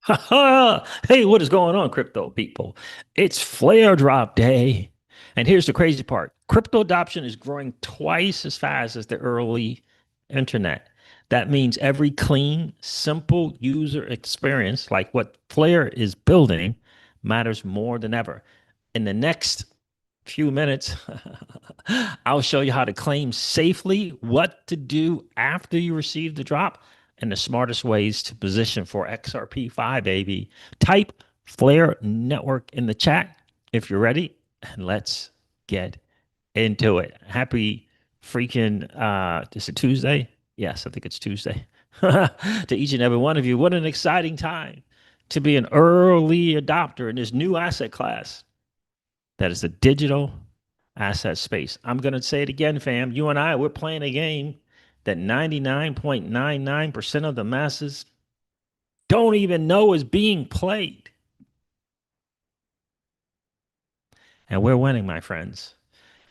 Hey, what is going on, crypto people? It's flare drop day. And here's the crazy part. Crypto adoption is growing twice as fast as the early internet. That means every clean, simple user experience, like what Flare is building, matters more than ever. In the next few minutes, I'll show you how to claim safely, what to do after you receive the drop, and the smartest ways to position for XRP5, baby. Type Flare Network in the chat if you're ready, and let's get into it. Happy freaking, is it Tuesday? Yes, I think it's Tuesday. To each and every one of you, what an exciting time to be an early adopter in this new asset class that is the digital asset space. I'm going to say it again, fam. You and I, we're playing a game that 99.99% of the masses don't even know is being played. And we're winning, my friends.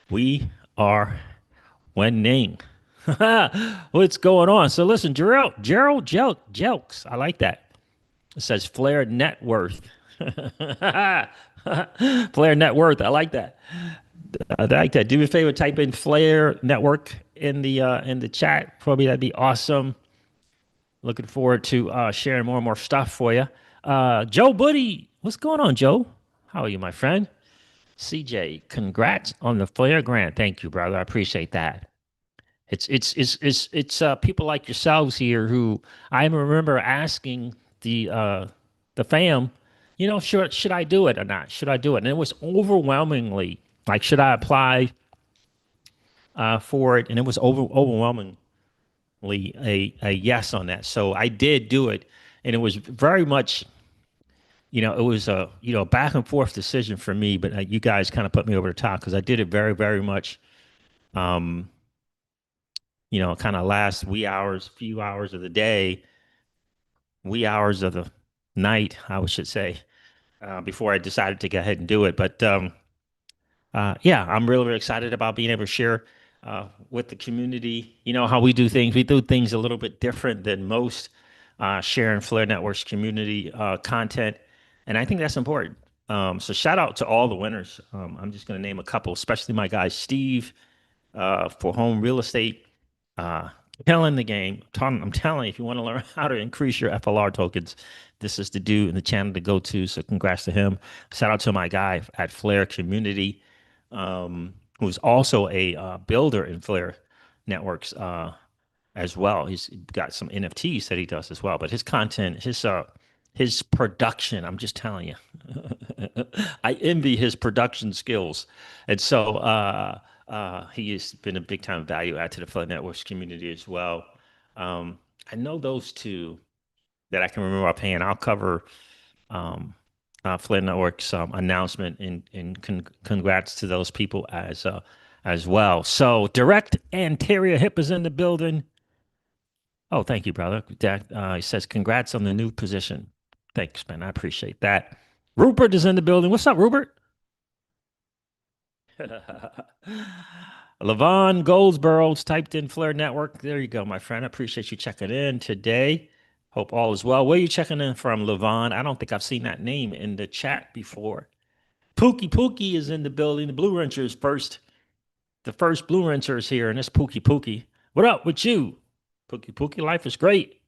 We are winning. What's going on? So listen, Jelks. I like that. It says Flare Net Worth. Flare Net Worth. I like that. I like that. Do me a favor, type in Flare Network in the chat for me. That'd be awesome. Looking forward to sharing more and more stuff for you. Joe Buddy, what's going on, Joe? How are you, my friend? CJ, congrats on the Flare grant. Thank you, brother. I appreciate that. It's people like yourselves here who I remember asking the fam, should I do it or not? Should I do it? And it was overwhelmingly like, should I apply for it? And it was overwhelmingly a yes on that. So I did do it, and it was very much, it was a back and forth decision for me. But you guys kind of put me over the top because I did it very very much. Um, kind of last few hours of the day, wee hours of the night, I should say, before I decided to go ahead and do it. But yeah, I'm really, really excited about being able to share with the community. You know how we do things. We do things a little bit different than most sharing Flare Networks community content, and I think that's important. So shout out to all the winners. I'm just going to name a couple, especially my guy Steve for home real estate. Uh, Killing the game. I'm telling you, if you want to learn how to increase your FLR tokens, this is the dude and the channel to go to. So congrats to him. Shout out to my guy at Flare Community, who's also a builder in Flare Networks as well. He's got some NFTs that he does as well. But his content, his production, I'm just telling you, I envy his production skills. And so he has been a big time value add to the Flood Networks community as well. I know those two that I can remember offhand. I'll cover Flood Networks announcement and congrats to those people as well. So direct anterior hip is in the building. Oh, thank you, brother. He says, congrats on the new position. Thanks, man. I appreciate that. Rupert is in the building. What's up, Rupert? Levon Goldsboro's typed in Flare Network. There you go, my friend. I appreciate you checking in today. Hope all is well. Where are you checking in from, Levon? I don't think I've seen that name in the chat before. Pookie is in the building. The Blue Rancher is first. The first Blue Rancher is here, and it's Pookie. What up with you? Pookie, life is great.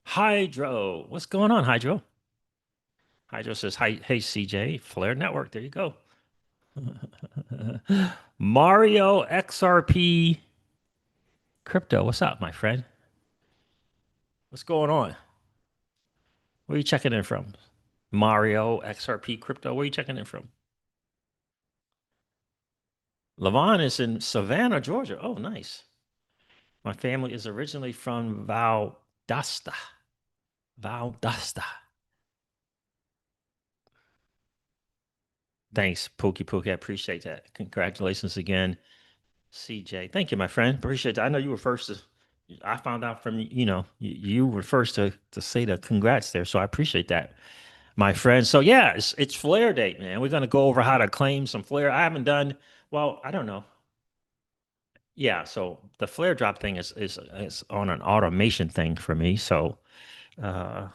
Hydro. What's going on, Hydro? Hydro says, hi, hey, CJ, Flare Network. There you go. Mario XRP Crypto. What's up, my friend? What's going on? Where are you checking in from? Mario XRP Crypto. Where are you checking in from? Levon is in Savannah, Georgia. Oh, nice. My family is originally from Valdosta. Valdosta. Thanks, Pookie. I appreciate that. Congratulations again, CJ. Thank you, my friend. Appreciate that. I know you were first to, I found out from, you were first to say the congrats there. So I appreciate that, my friend. So yeah, it's Flare Date, man. We're gonna go over how to claim some Flare. I haven't done, well, I don't know. Yeah, so the Flare drop thing is on an automation thing for me. So uh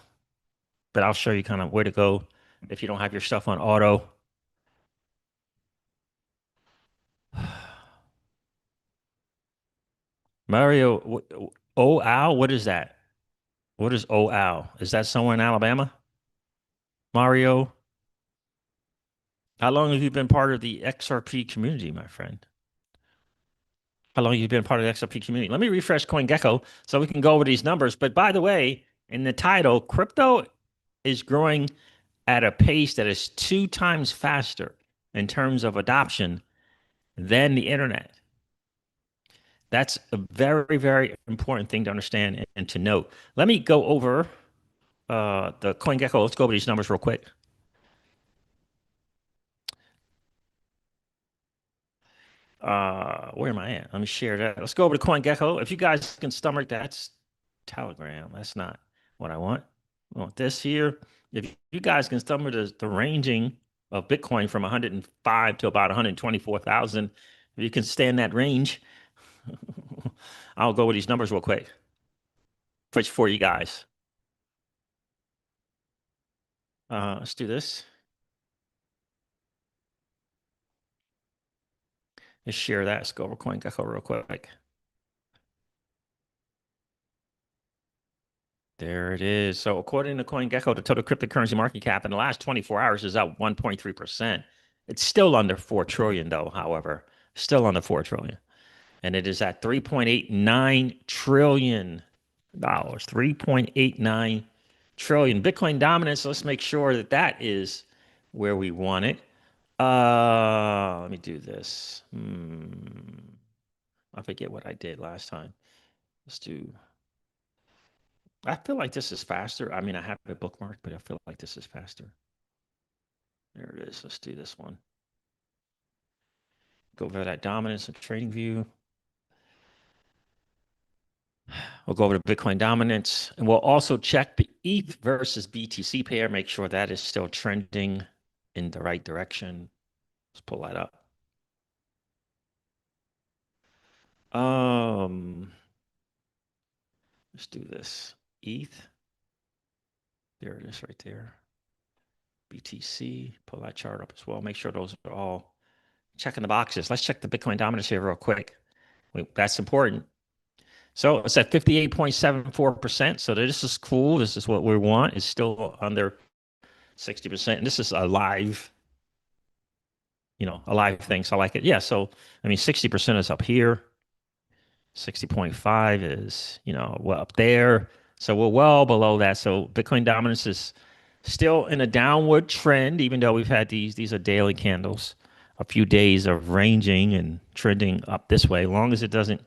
but I'll show you kind of where to go if you don't have your stuff on auto. Mario, oh, Al, what is that? What is oh, Al? Is that somewhere in Alabama? Mario, how long have you been part of the XRP community, my friend? How long have you been part of the XRP community? Let me refresh CoinGecko so we can go over these numbers. But by the way, in the title, crypto is growing at a pace that is 2 times faster in terms of adoption than the internet. That's a very, very important thing to understand and to note. Let me go over the CoinGecko. Let's go over these numbers real quick. Where am I at? Let me share that. Let's go over to CoinGecko. If you guys can stomach that, that's Telegram. That's not what I want. I want this here. If you guys can stomach the ranging of Bitcoin from 105 to about 124,000, if you can stand that range, I'll go with these numbers real quick for you guys. Let's do this. Let's share that. Let's go over CoinGecko real quick. There it is. So according to CoinGecko, the total cryptocurrency market cap in the last 24 hours is up 1.3%. It's still under 4 trillion though, however, still under 4 trillion. And it is at $3.89 trillion. 3.89 trillion. Bitcoin dominance, let's make sure that that is where we want it. Let me do this. I forget what I did last time. Let's do. I feel like this is faster. I mean, I have it bookmarked, but I feel like this is faster. There it is. Let's do this one. Go over that dominance and trading view. We'll go over to Bitcoin dominance, and we'll also check the ETH versus BTC pair, make sure that is still trending in the right direction. Let's pull that up. Let's do this. ETH. There it is right there. BTC, pull that chart up as well. Make sure those are all checking the boxes. Let's check the Bitcoin dominance here real quick. That's important. So it's at 58.74%. So this is cool. This is what we want. It's still under 60%. And this is a live, a live thing. So I like it. Yeah. So, I mean, 60% is up here. 60.5 is, well, up there. So we're well below that. So Bitcoin dominance is still in a downward trend, even though we've had these are daily candles, a few days of ranging and trending up this way. As long as it doesn't,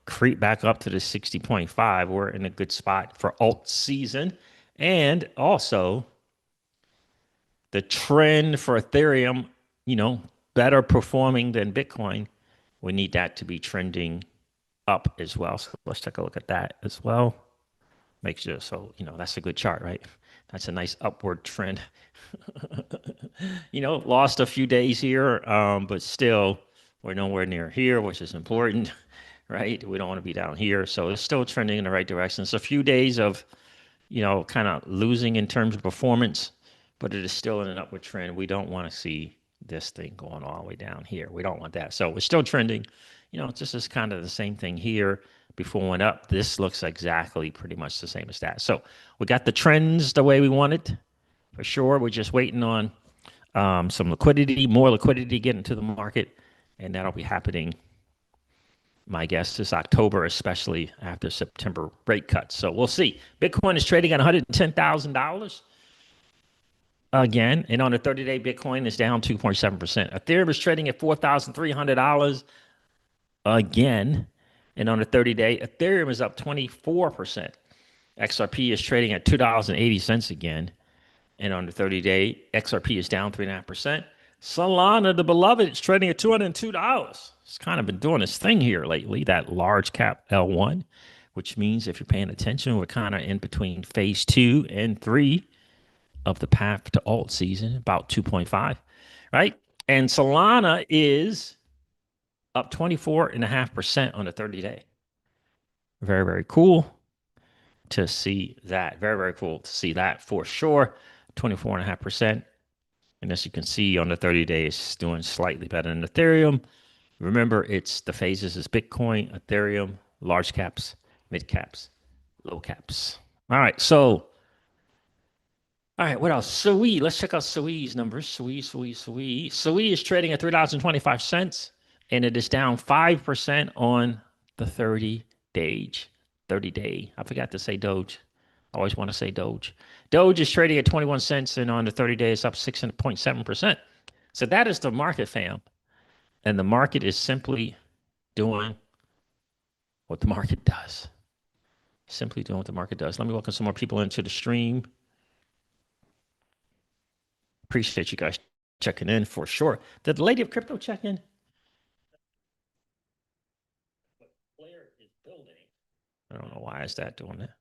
creep back up to the 60.5, we're in a good spot for alt season. And also the trend for Ethereum, better performing than Bitcoin, we need that to be trending up as well. So let's take a look at that as well. Make sure, so, that's a good chart, right? That's a nice upward trend. Lost a few days here, but still we're nowhere near here, which is important, right? We don't want to be down here. So it's still trending in the right direction. It's a few days of, kind of losing in terms of performance, but it is still in an upward trend. We don't want to see this thing going all the way down here. We don't want that. So we're still trending. This is kind of the same thing here. Before it went up, this looks exactly pretty much the same as that. So we got the trends the way we wanted, for sure. We're just waiting on some liquidity, more liquidity getting to the market, and that'll be happening, my guess is October, especially after September rate cuts. So we'll see. Bitcoin is trading at $110,000 again, and on the 30-day, Bitcoin is down 2.7%. Ethereum is trading at $4,300 again, and on the 30-day, Ethereum is up 24%. XRP is trading at $2.80 again, and on the 30-day, XRP is down 3.5%. Solana, the beloved, is trading at $202. It's kind of been doing its thing here lately, that large cap L1, which means if you're paying attention, we're kind of in between phase 2 and 3 of the path to alt season, about 2.5, right? And Solana is up 24.5% on the 30-day. Very, very cool. to see that. Very, very cool to see that for sure. 24.5%. And as you can see on the 30 days, it's doing slightly better than Ethereum. Remember, it's the phases is Bitcoin, Ethereum, large caps, mid caps, low caps. All right. So, all right. What else? Sui. Let's check out Sui's numbers. Sui is trading at $3.25, and it is down 5% on the 30 days. 30 day. I forgot to say Doge. I always want to say Doge. Doge is trading at 21 cents, and on the 30 days, up 6.7%. So that is the market, fam. And the market is simply doing what the market does. Simply doing what the market does. Let me welcome some more people into the stream. Appreciate you guys checking in for sure. Did the lady of crypto check in? Flare is building. I don't know why is that doing that.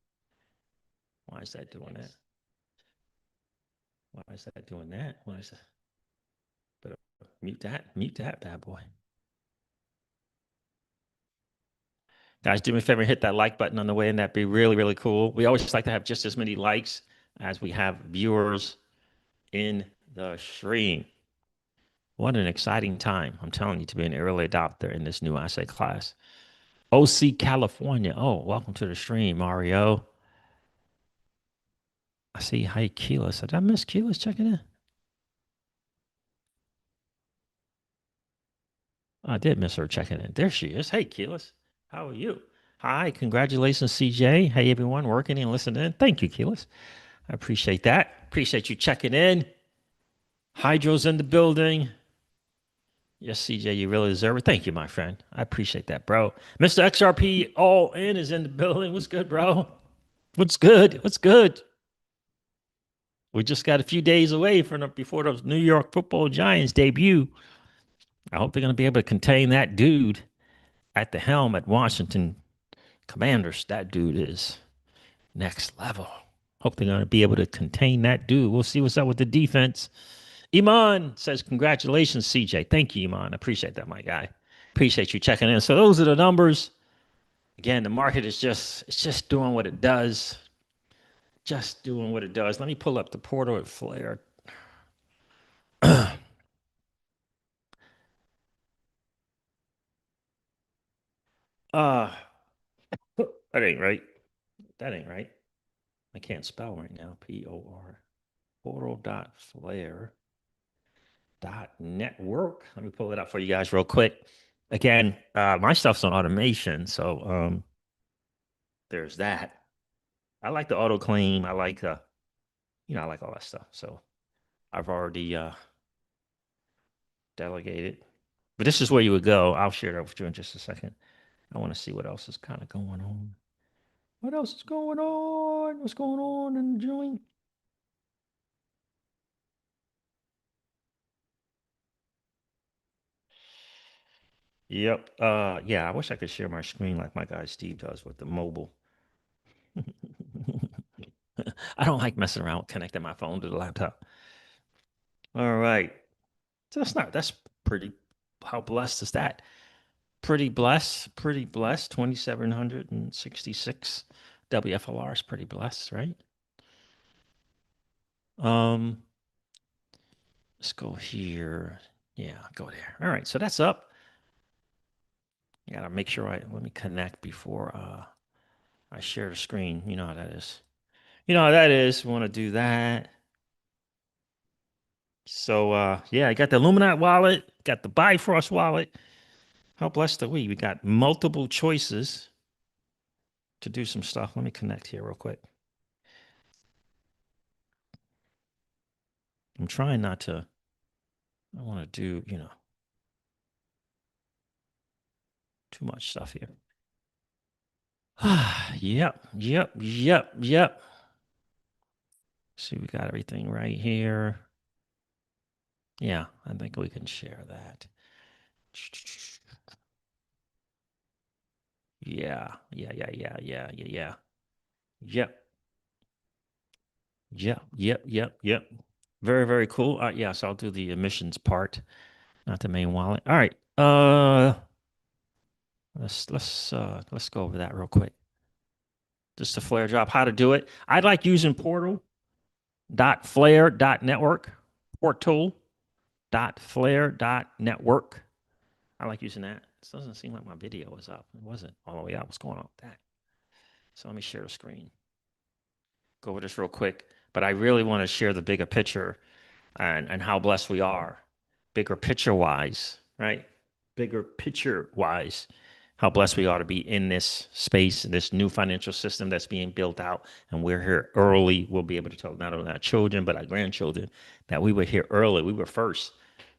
Why is that doing that? Why is that doing that? Why is that? Better mute that. Mute that bad boy. Guys, do me a favor and hit that like button on the way, and that'd be really, really cool. We always like to have just as many likes as we have viewers in the stream. What an exciting time. I'm telling you, to be an early adopter in this new asset class. OC California. Oh, welcome to the stream, Mario. I see. Hi, Keyless. Did I miss Keyless checking in? I did miss her checking in. There she is. Hey, Keyless. How are you? Hi. Congratulations, CJ. Hey, everyone working and listening in. Thank you, Keyless. I appreciate that. Appreciate you checking in. Hydro's in the building. Yes, CJ, you really deserve it. Thank you, my friend. I appreciate that, bro. Mr. XRP All In is in the building. What's good, bro? What's good? What's good? We just got a few days away from before the New York Football Giants debut. I hope they're going to be able to contain that dude at the helm at Washington Commanders. That dude is next level. Hope they're going to be able to contain that dude. We'll see what's up with the defense. Iman says, congratulations, CJ. Thank you, Iman. I appreciate that, my guy. Appreciate you checking in. So those are the numbers. Again, the market is just doing what it does. Just doing what it does. Let me pull up the portal at Flare. uh that ain't right. That ain't right. I can't spell right now. POR. Portal.flare.network. Let me pull it up for you guys real quick. Again, my stuff's on automation, so there's that. I like the auto claim. I like I like all that stuff. So I've already delegated. But this is where you would go. I'll share that with you in just a second. I want to see what else is kind of going on. What else is going on? What's going on in the joint? Yep. Yeah, I wish I could share my screen like my guy Steve does with the mobile. I don't like messing around with connecting my phone to the laptop. All right. So that's pretty, how blessed is that? Pretty blessed, pretty blessed. 2,766 WFLR is pretty blessed, right? Um, let's go here. Yeah, go there. All right, so that's up. You gotta make sure let me connect before I share the screen. You know how that is. You know how that is. We want to do that. So yeah, I got the Illuminati wallet, got the Bifrost wallet. How blessed are we? We got multiple choices to do some stuff. Let me connect here real quick. I'm trying not to, I want to do, too much stuff here. Yep. See, we got everything right here. Yeah, I think we can share that. Yeah. Yep. Very, very cool. Yeah, so I'll do the emissions part, not the main wallet. All right. Let's go over that real quick. Just the flare drop, how to do it. I like using portal.flare.network, portal.flare.network. I like using that. It doesn't seem like my video was up. It wasn't all the way up. What's going on with that? So let me share the screen. Go over this real quick. But I really want to share the bigger picture and how blessed we are, bigger picture wise, right? Bigger picture wise, how blessed we are to be in this space, this new financial system that's being built out. And we're here early. We'll be able to tell not only our children, but our grandchildren that we were here early. We were first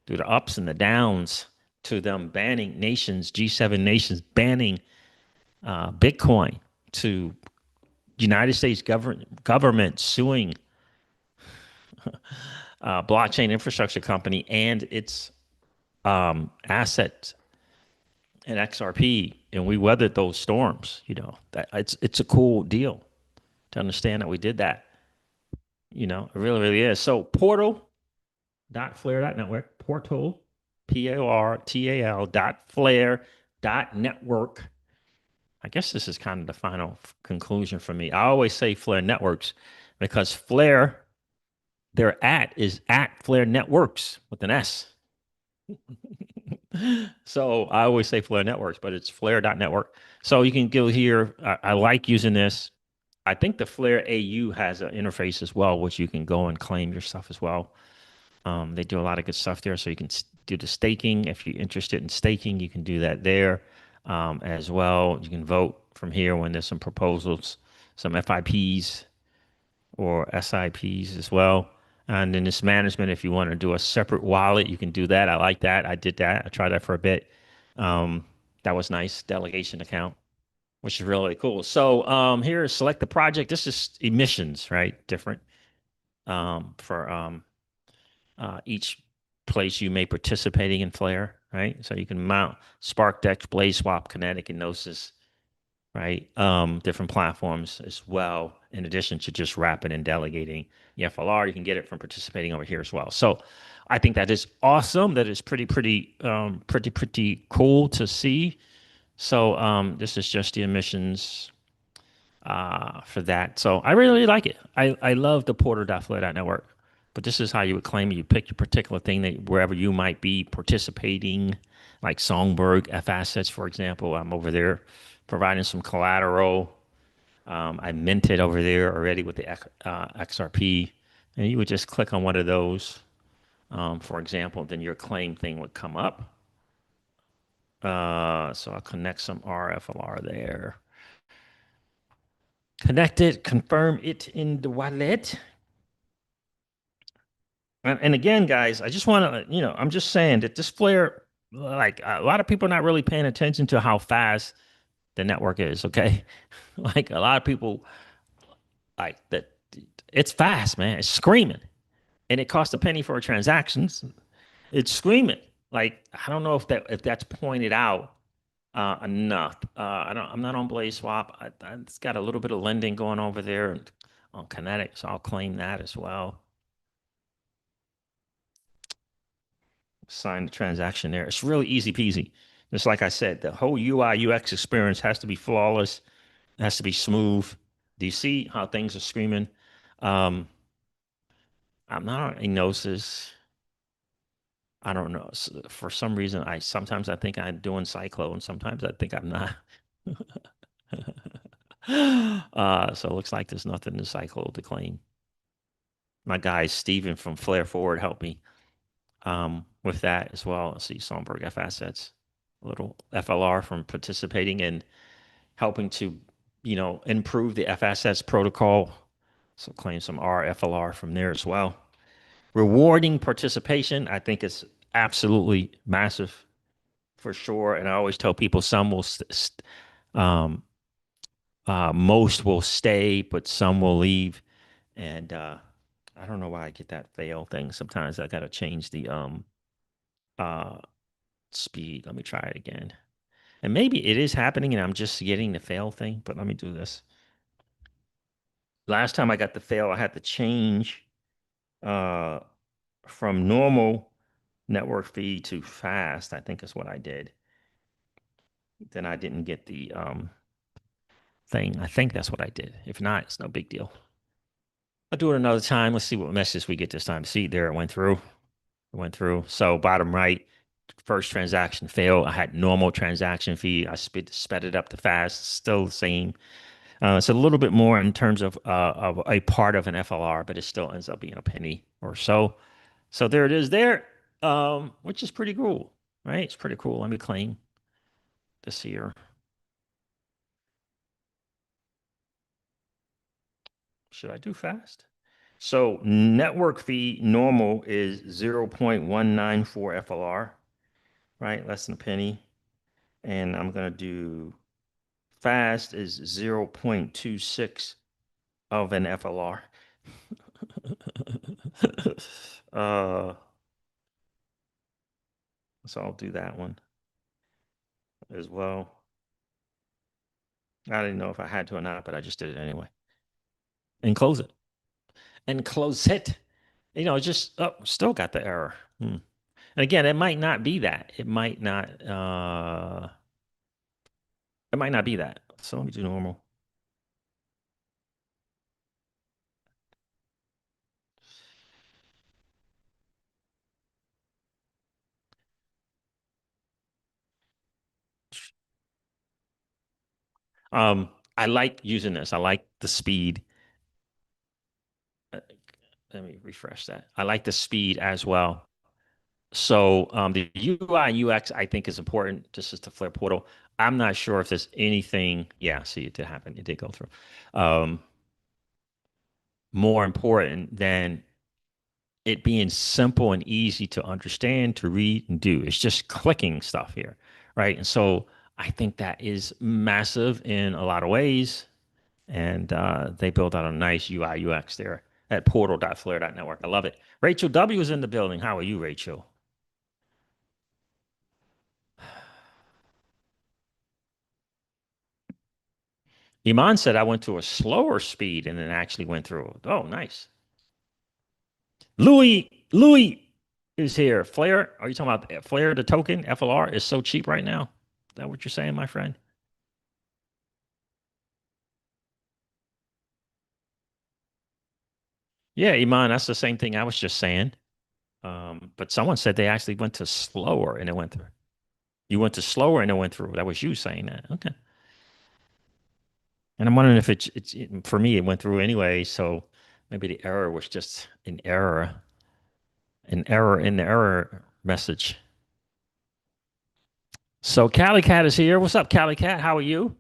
through the ups and the downs to them banning nations, G7 nations banning Bitcoin, to United States government suing blockchain infrastructure company and its asset and XRP, and we weathered those storms. You know, that it's a cool deal to understand that we did that. You know, it really, really is. So portal.flare.network, portal, portal.flare.network. I guess this is kind of the final conclusion for me. I always say Flare Networks because Flare, their is at Flare Networks with an S. So I always say Flare Networks, but it's flare.network. So you can go here. I like using this. I think the Flare AU has an interface as well, which you can go and claim your stuff as well. They do a lot of good stuff there. So you can do the staking. If you're interested in staking, you can do that there as well. You can vote from here when there's some proposals, some FIPs or SIPs as well. And then this management, if you want to do a separate wallet, you can do that. I like that. I did that. I tried that for a bit. That was nice. Delegation account, which is really cool. So here, select the project. This is emissions, right? Different for each place you may participating in Flare, right? So you can mount SparkDex, BlazeSwap, Kinetic, and Gnosis, right? Different platforms as well, in addition to just wrapping and delegating the FLR. You can get it from participating over here as well. So I think that is awesome. That is pretty cool to see. So this is just the emissions for that. So I really like it. I love the porter.flare.network. But this is how you would claim it. You pick your particular thing that wherever you might be participating, like Songbird F Assets, for example. I'm over there providing some collateral. I minted over there already with the XRP. And you would just click on one of those, for example, then your claim thing would come up. So I'll connect some RFLR there. Connect it, confirm it in the wallet. And again, guys, I just want to, I'm just saying that this Flare, like a lot of people are not really paying attention to how fast the network is. Okay. Like a lot of people like that. It's fast, man. It's screaming and it costs a penny for a transaction. It's screaming. Like, I don't know if that's pointed out enough. I'm not on BlazeSwap. It's got a little bit of lending going over there on Kinetic. So I'll claim that as well. Sign the transaction there. It's really easy peasy. Just like I said, the whole UI UX experience has to be flawless. It has to be smooth. Do you see how things are screaming? I'm not on Gnosis. I don't know. For some reason, sometimes I think I'm doing Cyclo, and sometimes I think I'm not. So it looks like there's nothing to Cyclo to claim. My guy Steven from Flare Forward helped me with that as well. Let's see, Songbird F Assets, a little FLR from participating and helping to, improve the F Assets protocol. So claim some RFLR from there as well. Rewarding participation, I think is absolutely massive for sure. And I always tell people some will, most will stay, but some will leave. And I don't know why I get that fail thing. Sometimes I got to change the uh, speed. Let me try it again. And maybe it is happening and I'm just getting the fail thing, but let me do this. Last time I got the fail, I had to change uh, from normal network feed to fast, I think is what I did. Then I didn't get the thing. I think that's what I did. If not, it's no big deal. I'll do it another time. Let's see what messages we get this time. See, there it went through. It went through. So bottom right, first transaction failed. I had normal transaction fee. I sped it up to fast. Still the same. It's a little bit more in terms of a part of an FLR, but it still ends up being a penny or so. So there it is there, which is pretty cool, right? It's pretty cool. Let me claim this here. Should I do fast? So network fee normal is 0.194 FLR, right? Less than a penny. And I'm going to do fast is 0.26 of an FLR. uh, so I'll do that one as well. I didn't know if I had to or not, but I just did it anyway. And close it. And close it. You know, just still got the error. And again, it might not be that. It might not be that. So let me do normal. I like using this. I like the speed. Let me refresh that. I like the speed as well. So the UI and UX I think is important. This is the Flare portal. I'm not sure if there's anything. Yeah, see, it did happen. It did go through. Um, More important than it being simple and easy to understand, to read, and do. It's just clicking stuff here, right? And so I think that is massive in a lot of ways. And they built out a nice UI UX there at portal.flare.network. I love it. Rachel W is in the building. How are you, Rachel? Iman said I went to a slower speed and then actually went through. Oh, nice. Louis is here. Flare, are you talking about Flare, the token, FLR, is so cheap right now? Is that what you're saying, my friend? Yeah, Iman, that's the same thing I was just saying. But someone said they actually went to slower and it went through. You went to slower and it went through. That was you saying that. Okay. And I'm wondering if for me, it went through anyway. So maybe the error was just an error in the error message. So Cali Cat is here. What's up, Cali Cat? How are you?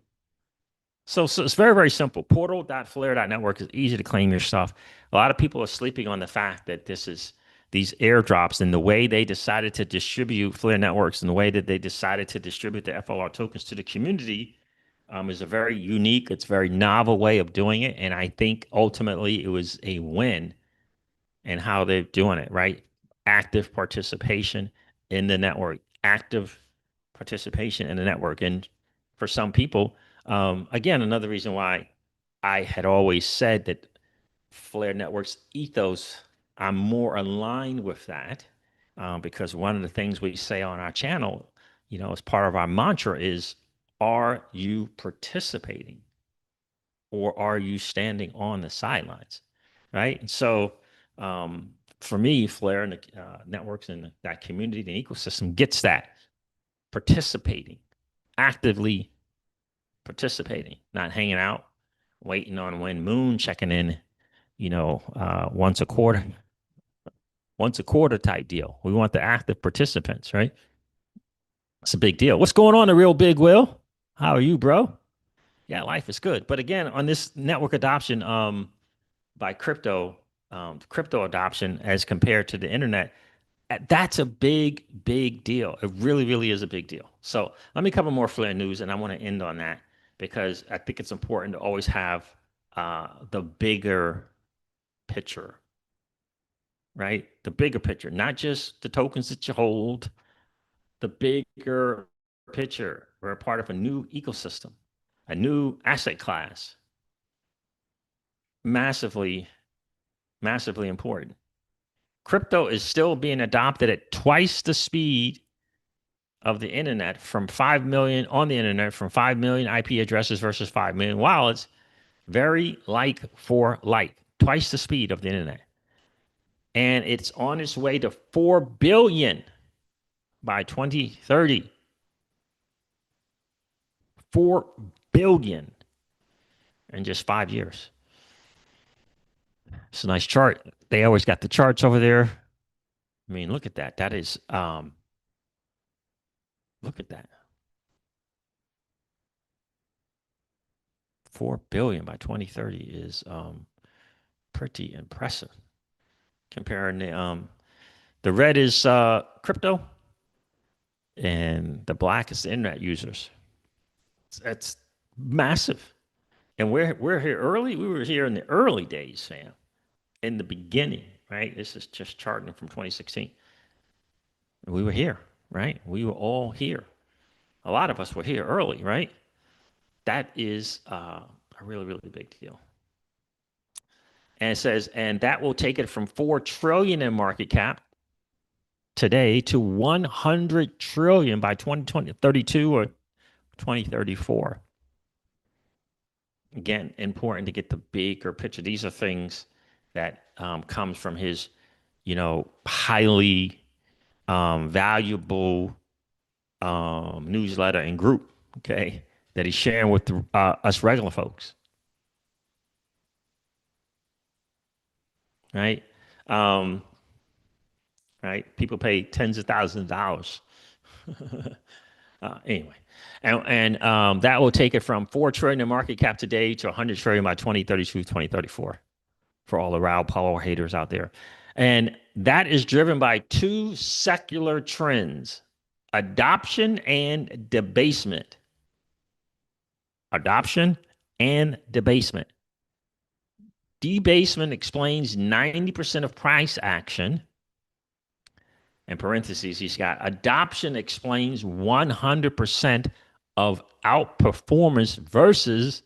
So it's very, very simple. Portal.flare.network is easy to claim your stuff. A lot of people are sleeping on the fact that this is these airdrops and the way they decided to distribute Flare networks and the way that they decided to distribute the FLR tokens to the community is a very unique, it's a very novel way of doing it. And I think ultimately it was a win in how they're doing it, right? Active participation in the network, active participation in the network. And for some people, again, another reason why I had always said that Flare Network's ethos, I'm more aligned with that because one of the things we say on our channel, you know, as part of our mantra is, are you participating or are you standing on the sidelines? Right. And so for me, Flare and the networks and that community, the ecosystem gets that participating, actively participating, not hanging out, waiting on when Moon checking in, you know, once a quarter type deal. We want the active participants, right? It's a big deal. What's going on, the real big Will? How are you, bro? Yeah, life is good. But again, on this network adoption by crypto adoption as compared to the internet, that's a big, big deal. It really, really is a big deal. So let me cover more Flare news, and I want to end on that because I think it's important to always have the bigger picture, right? The bigger picture, not just the tokens that you hold, the bigger picture. We're a part of a new ecosystem, a new asset class, massively, massively important. Crypto is still being adopted at twice the speed of the internet from 5 million on the internet from 5 million IP addresses versus 5 million wallets, very like for like, twice the speed of the internet. And it's on its way to 4 billion by 2030. 4 billion in just 5 years. It's a nice chart. They always got the charts over there. I mean, look at that. That is, look at that. 4 billion by 2030 is pretty impressive. Comparing the red is crypto, and the black is the internet users. That's massive. And we're here early. We were here in the early days, Sam. In the beginning, right? This is just charting from 2016. We were here, right? We were all here. A lot of us were here early, right? That is a really, really big deal. And it says, and that will take it from 4 trillion in market cap today to 100 trillion by 2032 or 2034. Again, important to get the bigger picture. These are things that comes from his, highly valuable newsletter and group, okay, that he's sharing with us regular folks. Right? Right? People pay tens of thousands of dollars. Anyway, and that will take it from 4 trillion in market cap today to 100 trillion by 2032, 2034 for all the Raoul Pal haters out there. And that is driven by 2 secular trends: adoption and debasement. Adoption and debasement. Debasement explains 90% of price action. In parentheses, he's got adoption explains 100% of outperformance versus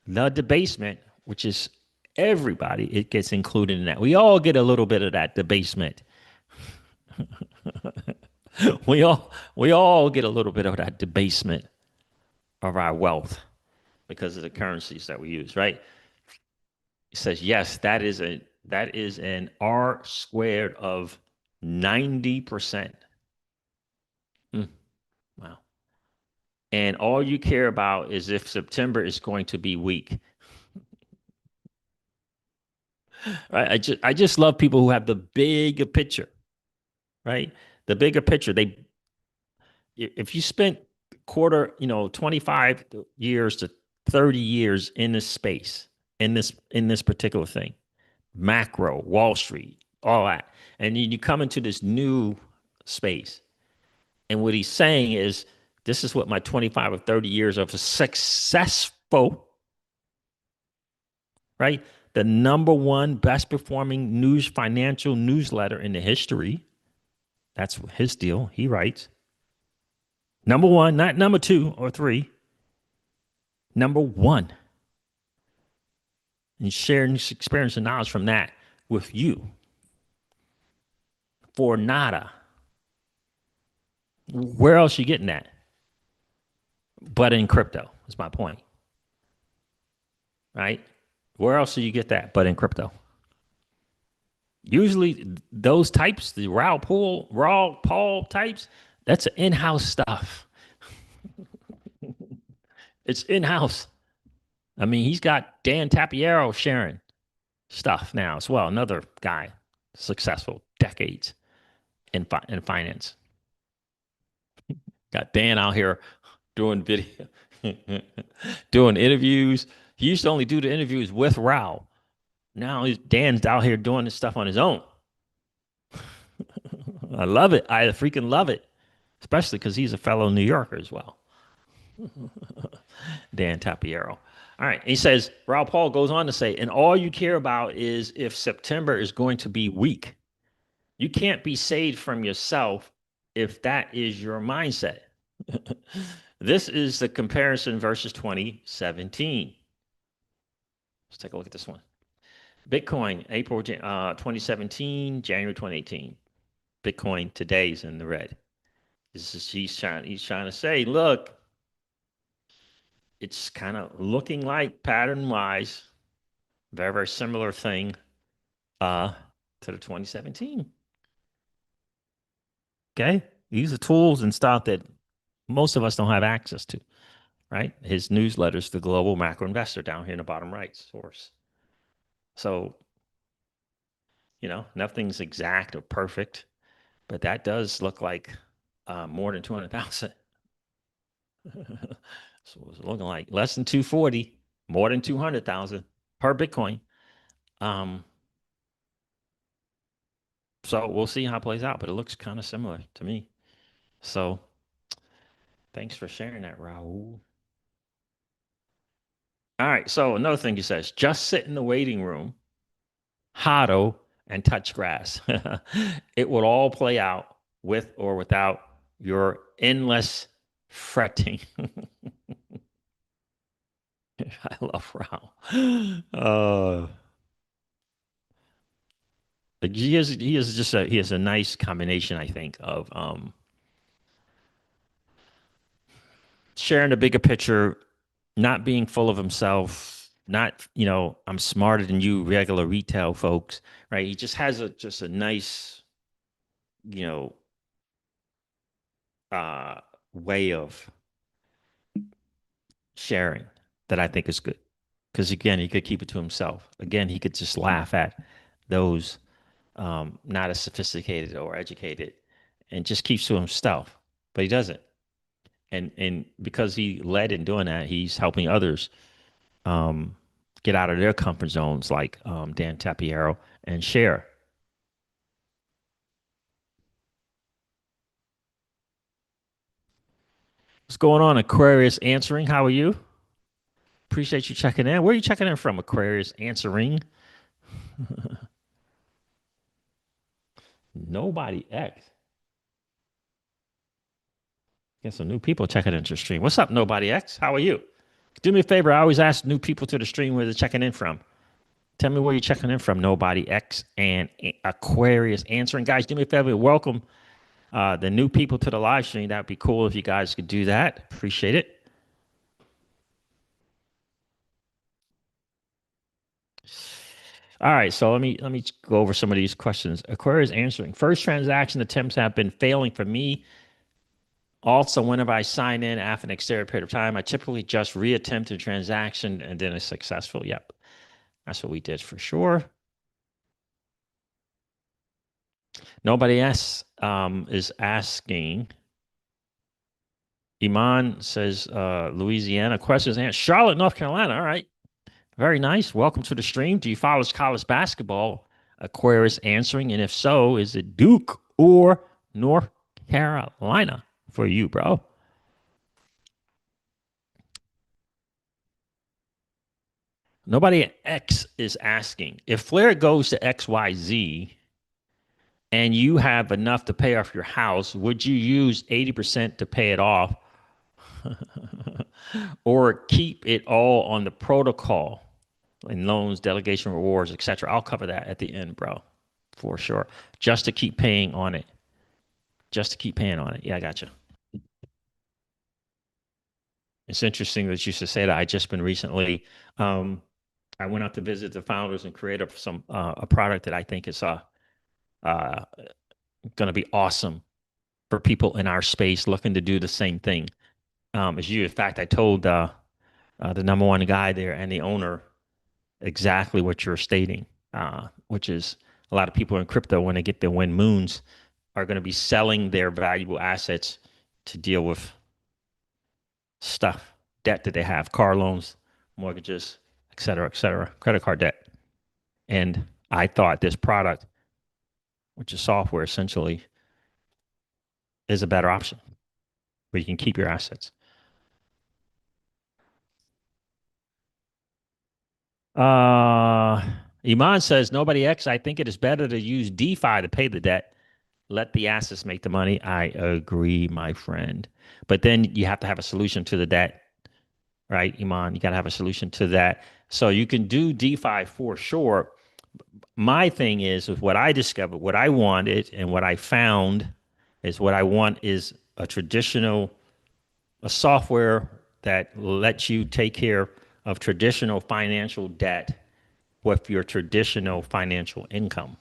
the debasement, which is everybody. It gets included in that. We all get a little bit of that debasement. we all get a little bit of that debasement of our wealth because of the currencies that we use, right? It says, yes, that is an R squared of 90%. Wow. And all you care about is if September is going to be weak. Right? I just love people who have the bigger picture, right? The bigger picture. If you spent 25 years to 30 years in this space, in this particular thing, macro, Wall Street, all that, and you come into this new space, and what he's saying is, this is what my 25 or 30 years of successful, right? The number one best performing financial newsletter in the history. That's his deal. He writes. Number one, not number 2 or 3. Number 1. And sharing this experience and knowledge from that with you. For nada. Where else are you getting that? But in crypto, is my point. Right? Where else do you get that but in crypto? Usually those types, the Raoul Pal types, that's in-house stuff. It's in-house. I mean, he's got Dan Tapiero sharing stuff now as well. Another guy, successful, decades in finance. Got Dan out here doing video, doing interviews. He used to only do the interviews with Raoul. Now Dan's out here doing this stuff on his own. I love it. I freaking love it, especially because he's a fellow New Yorker as well. Dan Tapiero. All right. He says, Raoul Pal goes on to say, and all you care about is if September is going to be weak. You can't be saved from yourself if that is your mindset. This is the comparison versus 2017. Let's take a look at this one. Bitcoin, April 2017, January 2018. Bitcoin today's in the red. He's trying to say, look, it's kind of looking like pattern wise, very, very similar thing uh to the 2017. Okay. These are tools and stuff that most of us don't have access to, right? His newsletters, the Global Macro Investor, down here in the bottom right source. So, nothing's exact or perfect, but that does look like more than 200,000. So it's looking like less than 240, more than 200,000 per Bitcoin. Um, so we'll see how it plays out, but it looks kind of similar to me. So thanks for sharing that, Raul. All right. So another thing he says, just sit in the waiting room, hodl, and touch grass. It will all play out with or without your endless fretting. I love Raul. He has a nice combination, I think, of sharing the bigger picture, not being full of himself, not, I'm smarter than you regular retail folks, right? He just has a nice, you know, uh way of sharing that I think is good. Because again, he could keep it to himself. Again, he could just laugh at those not as sophisticated or educated and just keeps to himself. But he doesn't. And because he led in doing that, he's helping others um, get out of their comfort zones, like Dan Tapiero and share. What's going on, Aquarius Answering? How are you? Appreciate you checking in. Where are you checking in from, Aquarius Answering? Nobody X. Get some new people checking into the stream. What's up, Nobody X? How are you? Do me a favor. I always ask new people to the stream where they're checking in from. Tell me where you're checking in from, Nobody X and Aquarius Answering. Guys, do me a favor. Welcome the new people to the live stream. That'd be cool if you guys could do that. Appreciate it. All right, so let me go over some of these questions. Aquarius Answering. First transaction attempts have been failing for me. Also, whenever I sign in after an extended period of time, I typically just reattempt a transaction and then it's successful. Yep, that's what we did for sure. Nobody else is asking. Iman says Louisiana. Questions and Charlotte, North Carolina. All right, very nice. Welcome to the stream. Do you follow college basketball? Aquarius Answering, and if so, is it Duke or North Carolina for you, bro? Nobody X is asking if Flare goes to XYZ and you have enough to pay off your house, would you use 80% to pay it off or keep it all on the protocol and loans, delegation rewards, etc.? I'll cover that at the end, bro, for sure. Just to keep paying on it. Just to keep paying on it. Yeah, I got you. It's interesting that you should say that. I just been recently, I went out to visit the founders and create a product that I think is uh, going to be awesome for people in our space looking to do the same thing as you. In fact, I told the number one guy there and the owner exactly what you're stating, which is a lot of people in crypto, when they get their win moons, are going to be selling their valuable assets to deal with stuff, debt that they have, car loans, mortgages, et cetera, credit card debt. And I thought this product, which is software essentially, is a better option where you can keep your assets. Uh, Iman says, Nobody X, I think it is better to use DeFi to pay the debt. Let the assets make the money. I agree, my friend. But then you have to have a solution to the debt, right, Iman? You got to have a solution to that. So you can do DeFi for sure. My thing is with what I discovered, what I wanted and what I found is what I want is a traditional a software that lets you take care of traditional financial debt with your traditional financial income,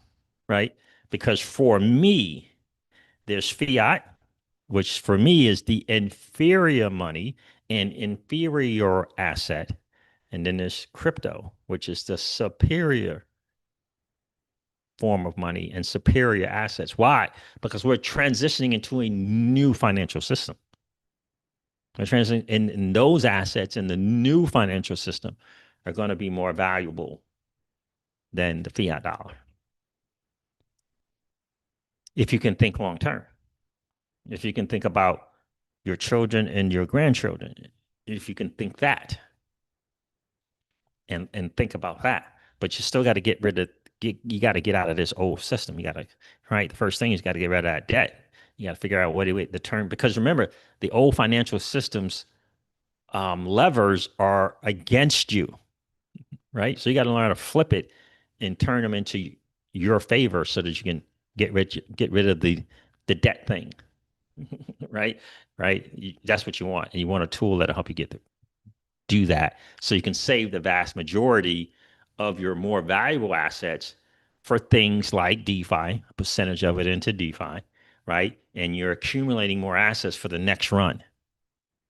right? Because for me, there's fiat, which for me is the inferior money and inferior asset. And then there's crypto, which is the superior form of money and superior assets. Why? Because we're transitioning into a new financial system. We're transitioning, and those assets in the new financial system are going to be more valuable than the fiat dollar. If you can think long term, if you can think about your children and your grandchildren, if you can think that and think about that, but you still got to get rid of you got to get out of this old system. You got to right. The first thing is got to get rid of that debt. You got to figure out what the term because remember the old financial systems levers are against you, right? So you got to learn how to flip it and turn them into your favor so that you can get rid of the debt thing, right? Right. That's what you want, and you want a tool that'll help you do that, so you can save the vast majority of your more valuable assets for things like DeFi, a percentage of it into DeFi, right? And you're accumulating more assets for the next run,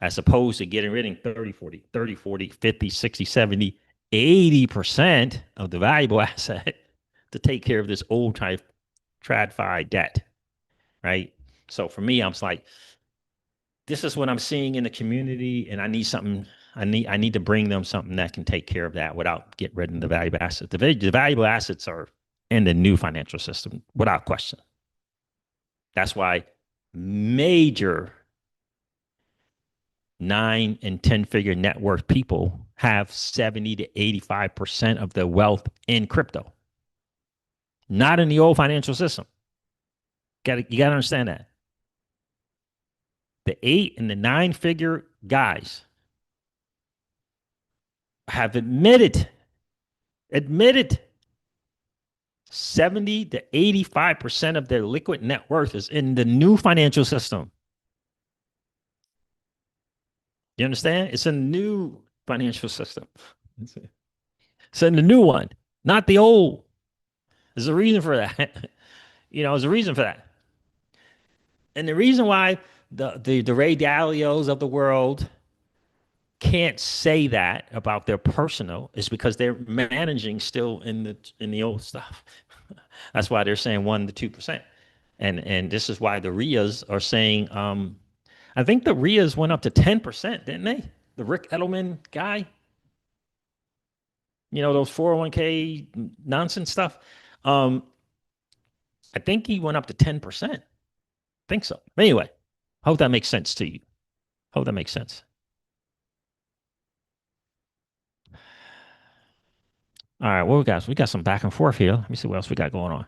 as opposed to getting rid of 50, 60, 70, 80% of the valuable asset to take care of this old type TradFi debt, right? So for me, I'm like, this is what I'm seeing in the community, and I need something. I need to bring them something that can take care of that without getting rid of the valuable assets. The valuable assets are in the new financial system without question. That's why major 9 and 10 figure net worth people have 70 to 85% of their wealth in crypto, not in the old financial system. You got to understand that. The 8 and the 9 figure guys have admitted 70 to 85% of their liquid net worth is in the new financial system. You understand? It's a new financial system. It's in the new one, not the old. There's a reason for that. There's a reason for that. And the reason why the Ray Dalios of the world can't say that about their personal is because they're managing still in the old stuff. That's why they're saying 1 to 2%. And this is why the RIAs are saying I think the RIAs went up to 10%, didn't they? The Rick Edelman guy, those 401k nonsense stuff. I think he went up to 10%. I think so. Anyway, hope that makes sense to you. Hope that makes sense. All right, what we got? We got some back and forth here. Let me see what else we got going on.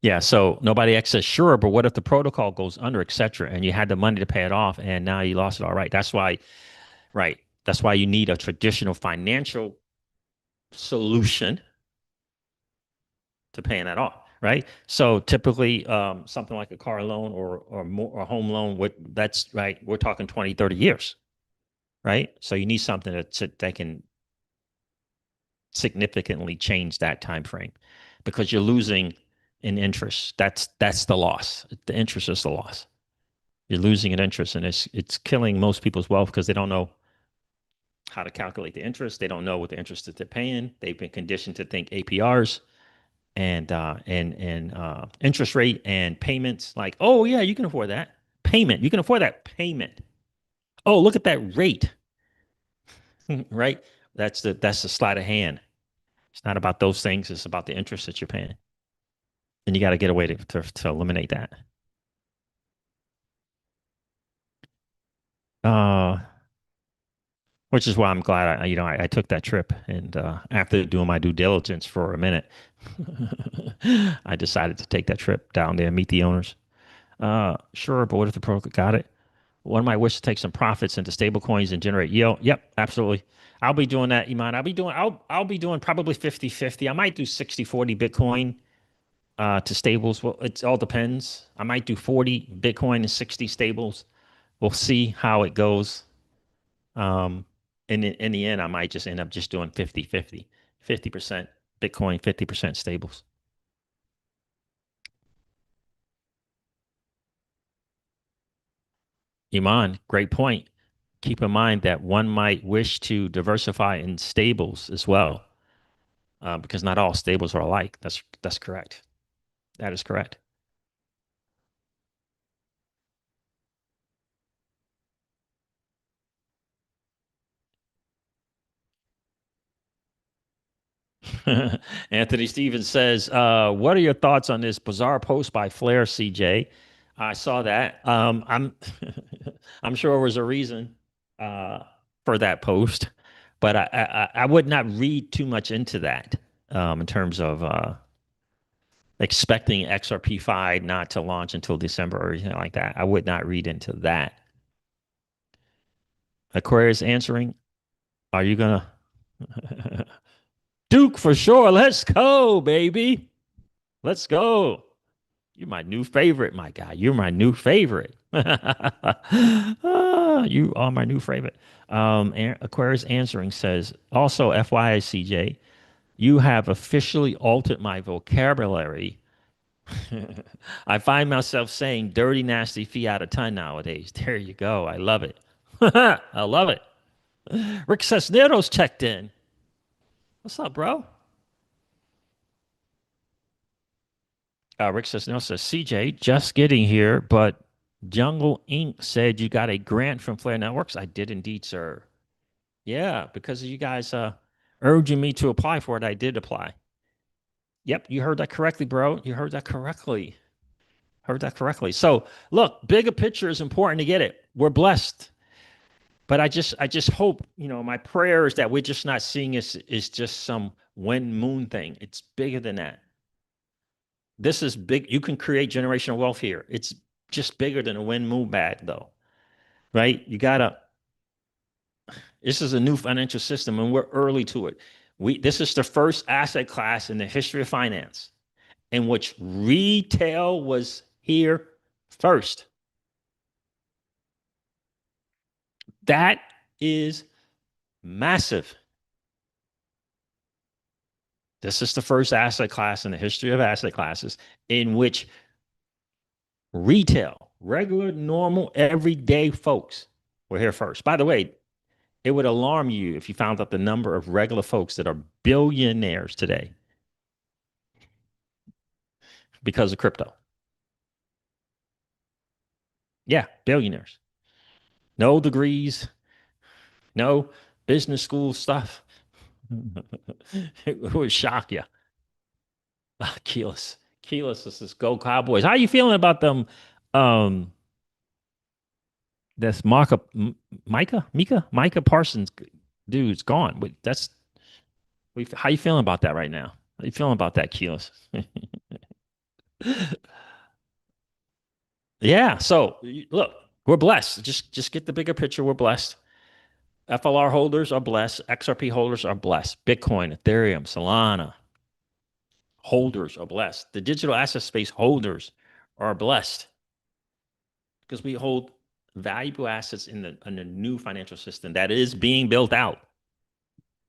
Yeah, so nobody X says sure, but what if the protocol goes under, etc., and you had the money to pay it off, and now you lost it all right? That's why, right? That's why you need a traditional financial solution to paying that off, right? So typically, something like a car loan or a home loan, that's right. We're talking 20, 30 years, right? So you need something that can significantly change that time frame, because you're losing in interest. That's the loss. The interest is the loss. You're losing an interest, and it's killing most people's wealth because they don't know how to calculate the interest. They don't know what the interest is they're paying. They've been conditioned to think APRs and interest rate and payments. Like, oh yeah, you can afford that payment. You can afford that payment. Oh, look at that rate, right? That's the sleight of hand. It's not about those things. It's about the interest that you're paying, and you got to get a way to eliminate that. Uh, which is why I'm glad I took that trip, and after doing my due diligence for a minute, I decided to take that trip down there and meet the owners. Sure, but what if the broker got it? one might wish to take some profits into stable coins and generate yield. Yep, absolutely. I'll be doing that, Iman. I'll be doing probably 50-50. I might do 60-40 Bitcoin to stables. Well, it all depends. I might do 40 Bitcoin and 60 stables. We'll see how it goes. Um, in the end, I might just end up just doing 50-50, 50% Bitcoin, 50% stables. Iman, great point. Keep in mind that one might wish to diversify in stables as well, because not all stables are alike. That's correct. That is correct. Anthony Stevens says, "What are your thoughts on this bizarre post by Flare CJ?" I saw that. I'm sure there was a reason uh, for that post, but I would not read too much into that in terms of expecting XRPfi not to launch until December or anything like that. I would not read into that. Aquarius answering, "Are you gonna Duke for sure? Let's go, baby. Let's go." You're my new favorite, my guy. You're my new favorite. You are my new favorite. Aquarius answering says, also, FYI, CJ, you have officially altered my vocabulary. I find myself saying dirty, nasty fee out a ton nowadays. There you go. I love it. I love it. Rick Cisneros checked in. What's up, bro? Rick Cisneros says, CJ, just getting here, but Jungle Inc. said you got a grant from Flare Networks. I did indeed, sir. Yeah, because of you guys urging me to apply for it, I did apply. Yep, you heard that correctly, bro. You heard that correctly. Heard that correctly. So look, bigger picture is important to get it. We're blessed. But I just hope, my prayer is that we're just not seeing this is just some wind moon thing. It's bigger than that. This is big. You can create generational wealth here. It's just bigger than a wind moon bag, though, right? This is a new financial system and we're early to it. This is the first asset class in the history of finance in which retail was here first. That is massive. This is the first asset class in the history of asset classes in which retail, regular, normal, everyday folks were here first. By the way, it would alarm you if you found out the number of regular folks that are billionaires today because of crypto. Yeah, billionaires. No degrees, no business school stuff. It would shock you. Keyless. Keyless is go Cowboys. How are you feeling about them? Um, that's Micah Parsons dude's gone. Wait, how you feeling about that right now? How you feeling about that, Keyless? Yeah. So look, we're blessed. Just get the bigger picture. We're blessed. FLR holders are blessed. XRP holders are blessed. Bitcoin, Ethereum, Solana holders are blessed. The digital asset space holders are blessed because we hold valuable assets in the new financial system that is being built out.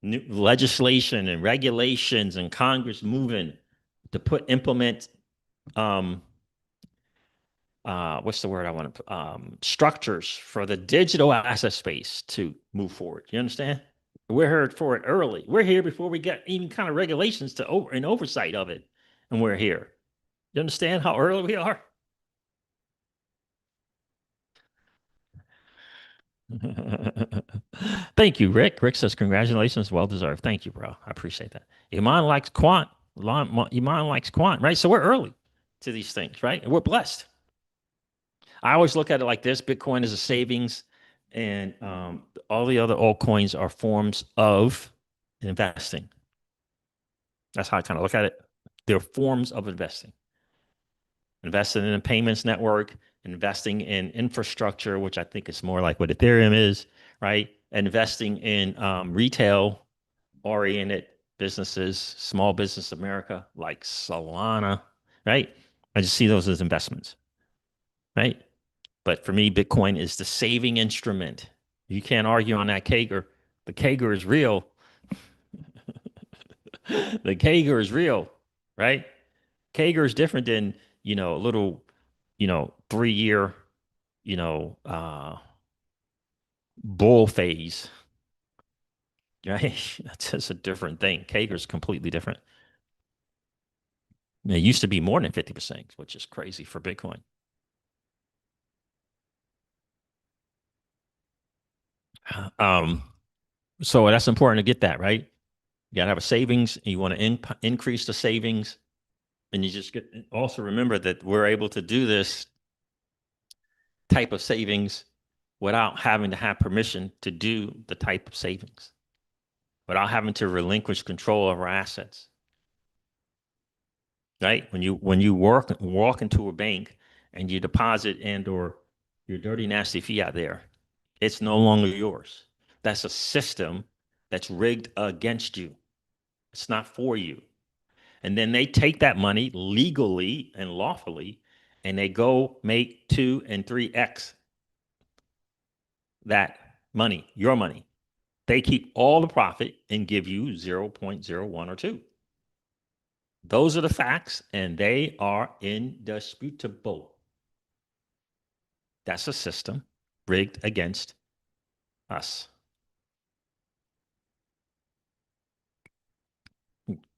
New legislation and regulations and Congress moving to implement what's the word I want to structures for the digital asset space to move forward. You understand? We're here for it early. We're here before we get even kind of regulations to and oversight of it, and we're here. You understand how early we are? Thank you, Rick. Rick says, congratulations, well deserved. Thank you, bro. I appreciate that. Iman likes quant. Iman likes quant, right? So we're early to these things, right? And we're blessed. I always look at it like this: Bitcoin is a savings, and all the other altcoins are forms of investing. That's how I kind of look at it. They're forms of investing. Invested in a payments network, investing in infrastructure, which I think is more like what Ethereum is, right? Investing in retail oriented businesses, small business America, like Solana, right? I just see those as investments, right? But for me, Bitcoin is the saving instrument. You can't argue on that Kager. The Kager is real. The Kager is real, right? Kager is different than, a little, 3 year, you know, uh, bull phase, right? That's just a different thing. Kager is completely different. It used to be more than 50%, which is crazy for Bitcoin. Um, so that's important to get that, right? You got to have a savings. And you want to increase the savings. And you just also remember that we're able to do this type of savings without having to have permission to do the type of savings, without having to relinquish control of our assets. Right? When you walk into a bank and you deposit and or your dirty nasty fiat there, it's no longer yours. That's a system that's rigged against you. It's not for you. And then they take that money legally and lawfully and they go make 2 and 3x that money, your money. They keep all the profit and give you 0.01 or 2. Those are the facts, and they are indisputable. That's a system rigged against us.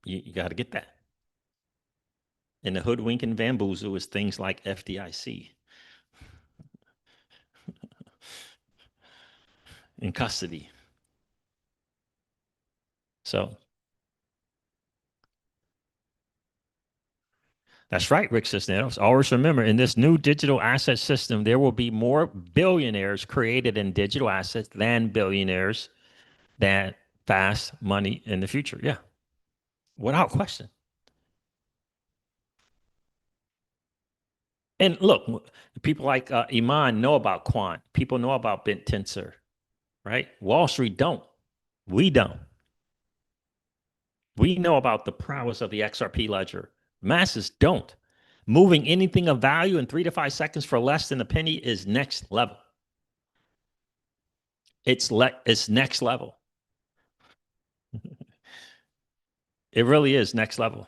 You got to get that. And the hoodwink and bamboozle is things like FDIC in custody. So that's right, Rick Cisneros. Always remember, in this new digital asset system, there will be more billionaires created in digital assets than billionaires that fast money in the future. Yeah, without question. And look, people like Iman know about quant. People know about bit tensor, right? Wall Street don't. We don't. We know about the prowess of the XRP ledger. Masses don't. Moving anything of value in 3 to 5 seconds for less than a penny is next level. It's next level. It really is next level.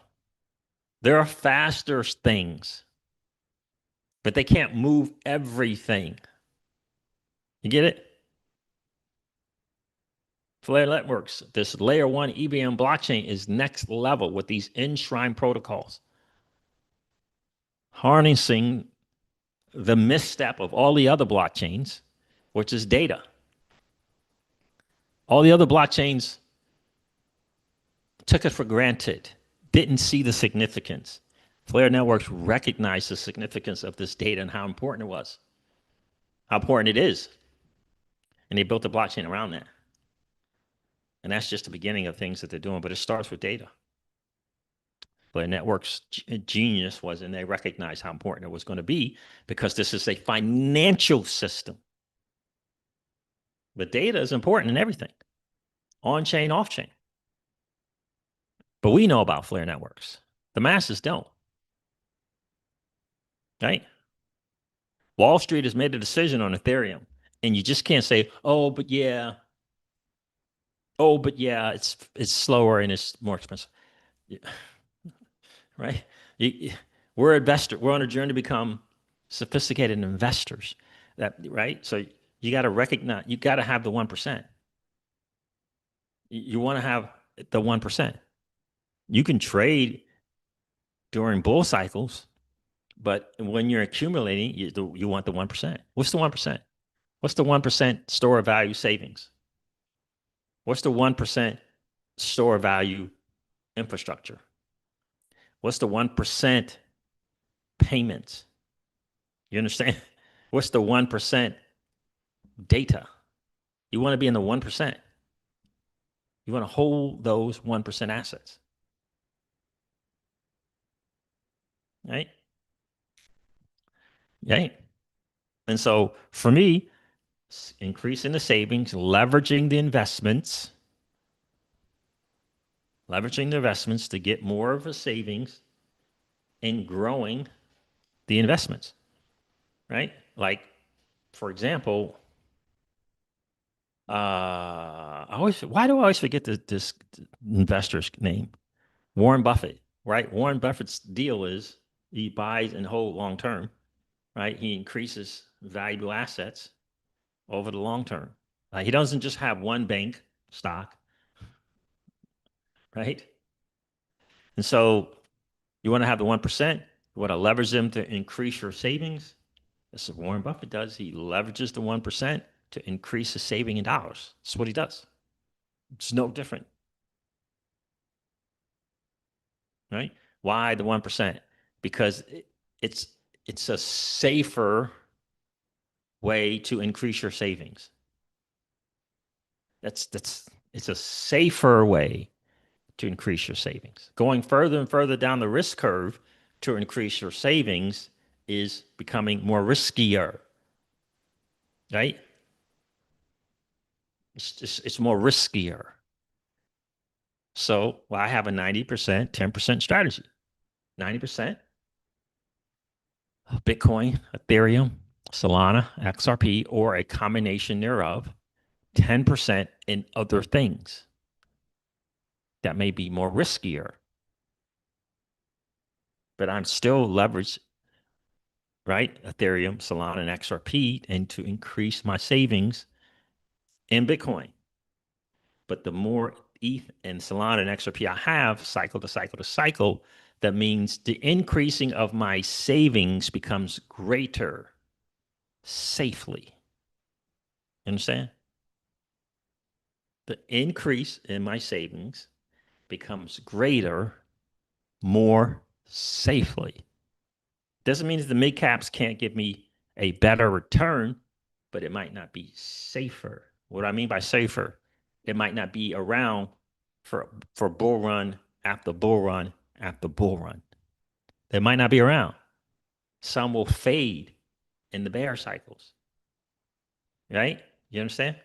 There are faster things, but they can't move everything. You get it? Flare Networks, this layer 1 EVM blockchain is next level with these enshrined protocols, harnessing the misstep of all the other blockchains, which is data. All the other blockchains took it for granted, didn't see the significance. Flare Networks recognized the significance of this data and how important it was, how important it is. And they built a blockchain around that. And that's just the beginning of things that they're doing, but it starts with data. Flare Networks' genius was, and they recognized how important it was going to be because this is a financial system. But data is important in everything, on chain, off chain. But we know about Flare Networks. The masses don't. Right? Wall Street has made a decision on Ethereum, and you just can't say, "Oh, but yeah, it's slower and it's more expensive." Right? You, we're investor. We're on a journey to become sophisticated investors. That right? So you got to recognize. You got to have the 1%. You want to have the 1%. You can trade during bull cycles, but when you're accumulating, you want the 1%. What's the 1%? What's the 1% store of value savings? What's the 1% store of value infrastructure? What's the 1% payments? You understand? What's the 1% data? You want to be in the 1%. You want to hold those 1% assets. Right? Right? And so for me, increasing the savings, leveraging the investments to get more of a savings and growing the investments, right? Like, for example, why do I always forget this investor's name? Warren Buffett, right? Warren Buffett's deal is he buys and hold long term, right? He increases valuable assets over the long term. He doesn't just have one bank stock, right? And so you want to have the 1%, you want to leverage them to increase your savings. That's what Warren Buffett does. He leverages the 1% to increase his saving in dollars. That's what he does. It's no different, right? Why the 1%? Because it's it's a safer way to increase your savings. That's it's a safer way to increase your savings. Going further and further down the risk curve to increase your savings is becoming more riskier, right? It's more riskier. So I have a 90%, 10% strategy. 90% Bitcoin, Ethereum, Solana, XRP, or a combination thereof. 10% in other things that may be more riskier, but I'm still leveraged, right? Ethereum, Solana, and XRP, and to increase my savings in Bitcoin. But the more ETH and Solana and XRP I have, cycle to cycle to cycle, that means the increasing of my savings becomes greater safely. You understand? The increase in my savings becomes greater more safely. Doesn't mean that the mid caps can't give me a better return, but it might not be safer. What I mean by safer, it might not be around for bull run after bull run after bull run. They might not be around. Some will fade in the bear cycles, right? You understand?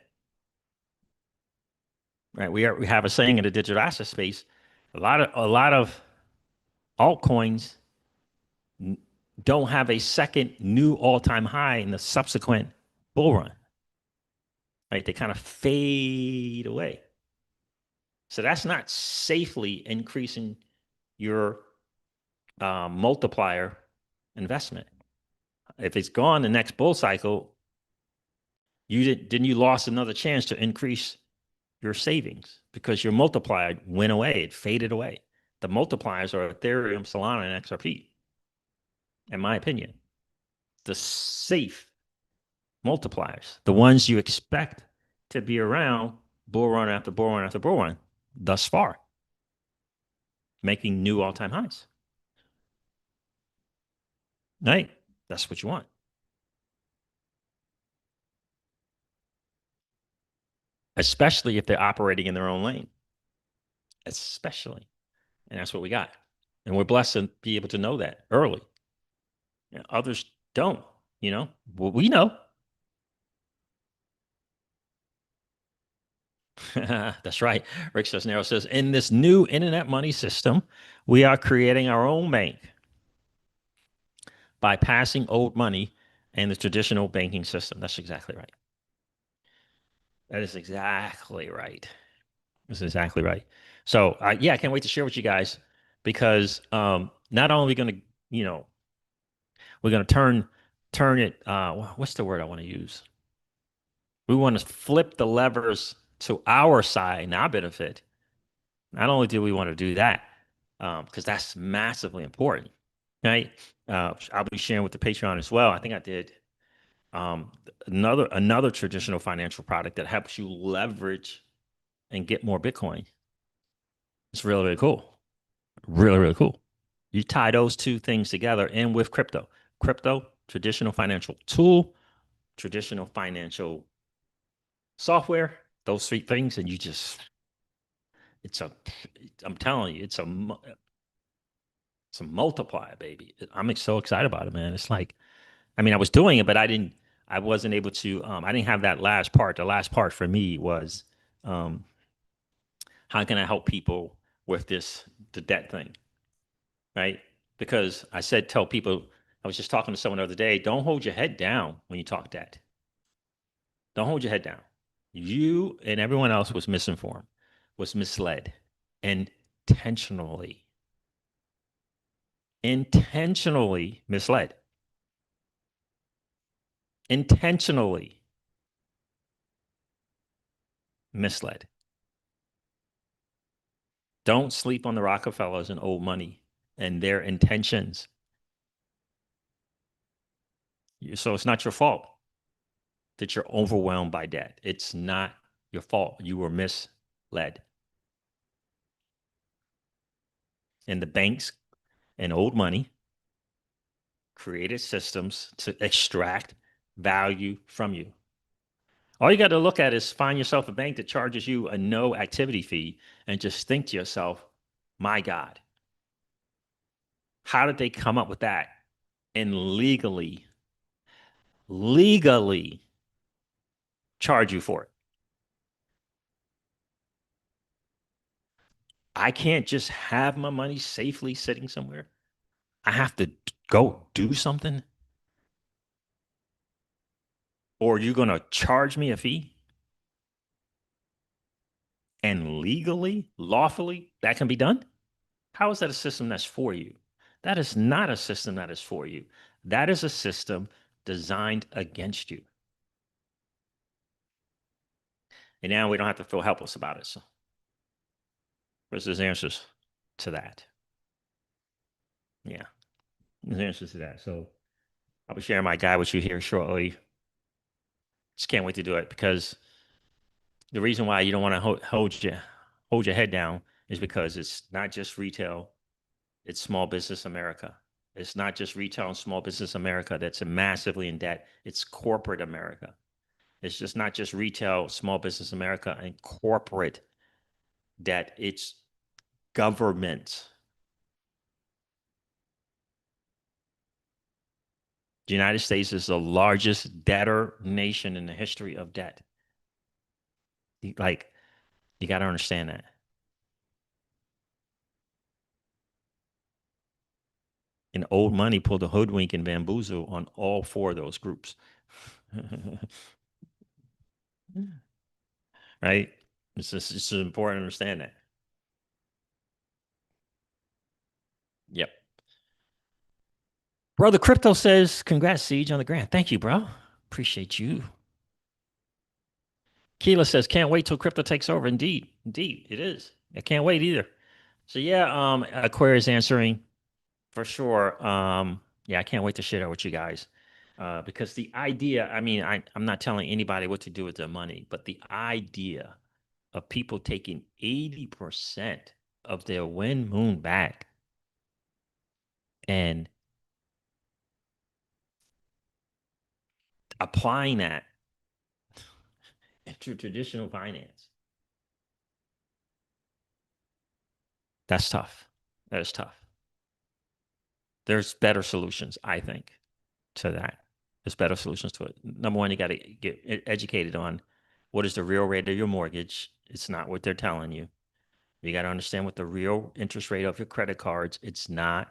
Right. We have a saying in the digital asset space. A lot of altcoins don't have a second new all-time high in the subsequent bull run. Right? They kind of fade away. So that's not safely increasing your multiplier investment. If it's gone the next bull cycle, you lost another chance to increase your savings because your multiplier went away. It faded away. The multipliers are Ethereum, Solana, and XRP, in my opinion. The safe multipliers, the ones you expect to be around bull run after bull run after bull run thus far, making new all-time highs. Right? That's what you want. Especially if they're operating in their own lane. Especially. And that's what we got. And we're blessed to be able to know that early. Others don't, Well, we know. That's right. Rick Cisnero says, in this new internet money system, we are creating our own bank by passing old money and the traditional banking system. That's exactly right. That is exactly right. That's exactly right. So, yeah, I can't wait to share with you guys because not only going to, we're going to turn it. What's the word I want to use? We want to flip the levers to our side and our benefit. Not only do we want to do that, because that's massively important, right? I'll be sharing with the Patreon as well. I think I did um, another traditional financial product that helps you leverage and get more Bitcoin. It's really, really cool. Really, really cool. You tie those two things together and with crypto, traditional financial tool, traditional financial software, those three things, and it's a, I'm telling you, it's a multiplier, baby. I'm so excited about it, man. It's like, I mean, I was doing it, but I didn't. I wasn't able to, I didn't have that last part. The last part for me was, um, how can I help people with the debt thing, right? Because I said, tell people, I was just talking to someone the other day, don't hold your head down when you talk debt. Don't hold your head down. You and everyone else was misinformed, was misled intentionally, intentionally misled, intentionally misled. Don't sleep on the Rockefellers and old money and their intentions. So it's not your fault that you're overwhelmed by debt. It's not your fault. You were misled. And the banks and old money created systems to extract value from you. All you got to look at is find yourself a bank that charges you a no activity fee and just think to yourself, my God, how did they come up with that and legally charge you for it? I can't just have my money safely sitting somewhere. I have to go do something, or you're going to charge me a fee? And legally, lawfully, that can be done? How is that a system that's for you? That is not a system that is for you. That is a system designed against you. And now we don't have to feel helpless about it. So, there's answers to that. Yeah, there's answers to that. So, I'll be sharing my guide with you here shortly. Just can't wait to do it because the reason why you don't want to hold your head down is because it's not just retail, it's small business America. It's not just retail and small business America that's massively in debt. It's corporate America. It's just not just retail, small business America, and corporate debt. It's government. The United States is the largest debtor nation in the history of debt. Like, you got to understand that. And old money pulled a hoodwink and bamboozle on all four of those groups. Right? It's important to understand that. Yep. Brother Crypto says, congrats, Siege, on the grant. Thank you, bro. Appreciate you. Keela says, can't wait till crypto takes over. Indeed. Indeed, it is. I can't wait either. So yeah, Aquarius answering for sure. Yeah, I can't wait to share that with you guys. Because the idea, I mean, I'm not telling anybody what to do with their money, but the idea of people taking 80% of their win moon back and applying that into traditional finance, that's tough. That is tough. There's better solutions, I think, to that. There's better solutions to it. Number one, you got to get educated on what is the real rate of your mortgage. It's not what they're telling you. You got to understand what the real interest rate of your credit cards. It's not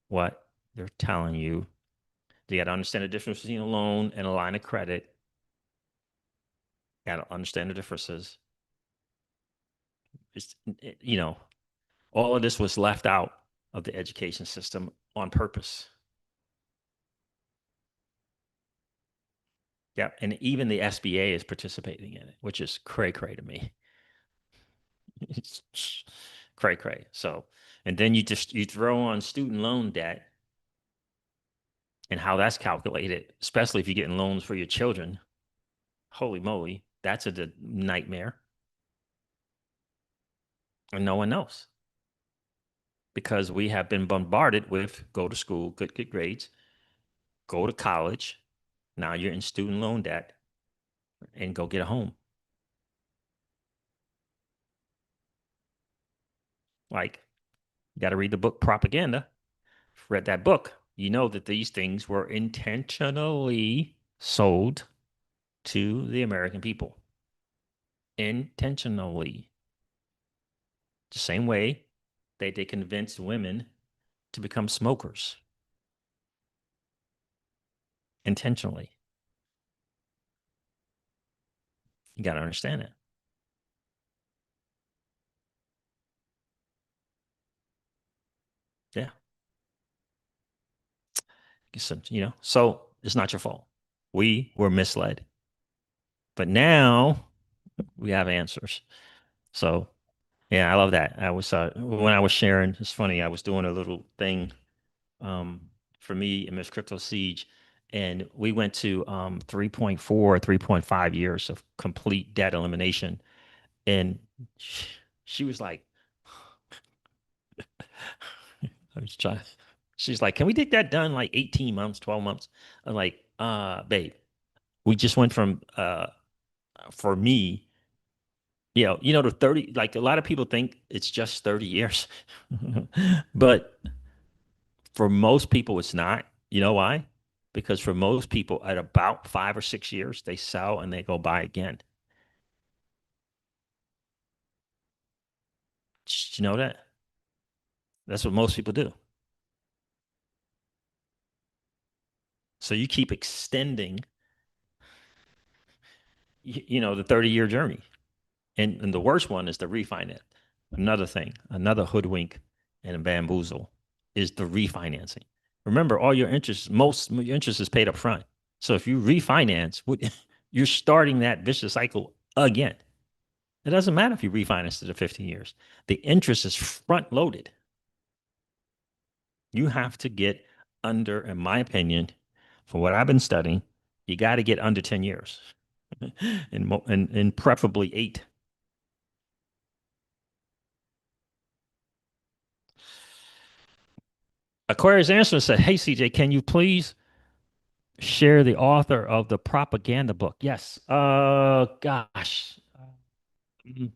what they're telling you. You got to understand the difference between a loan and a line of credit. You got to understand the differences. It's, you know, all of this was left out of the education system on purpose. Yeah, and even the SBA is participating in it, which is cray cray to me. It's cray cray. So, and then you throw on student loan debt and how that's calculated, especially if you're getting loans for your children. Holy moly, that's a nightmare, and no one knows because we have been bombarded with go to school, good grades, go to college. Now you're in student loan debt, and go get a home. Like, you got to read the book Propaganda. Read that book, you know that these things were intentionally sold to the American people intentionally. The same way that they convinced women to become smokers intentionally. You got to understand it. Yeah. So it's not your fault. We were misled. But now we have answers. So yeah, I love that. I was when I was sharing, it's funny, I was doing a little thing um for me and Miss Crypto Siege, and we went to 3.4, 3.5 years of complete debt elimination. And she was like, I was trying, she's like, can we get that done like 18 months, 12 months? I'm like, babe, we just went from for me, the 30, like a lot of people think it's just 30 years. But for most people, it's not. You know why? Because for most people, at about 5 or 6 years, they sell and they go buy again. Did you know that? That's what most people do. So you keep extending, the 30-year journey. And the worst one is the refinance. Another thing, another hoodwink and a bamboozle is the refinancing. Remember, all your interest, most of your interest is paid up front. So if you refinance, you're starting that vicious cycle again. It doesn't matter if you refinance to the 15 years. The interest is front loaded. You have to get under, in my opinion, from what I've been studying, you got to get under 10 years and preferably 8. Aquarius Answer said, hey, CJ, can you please share the author of the propaganda book? Yes. Gosh. Mm.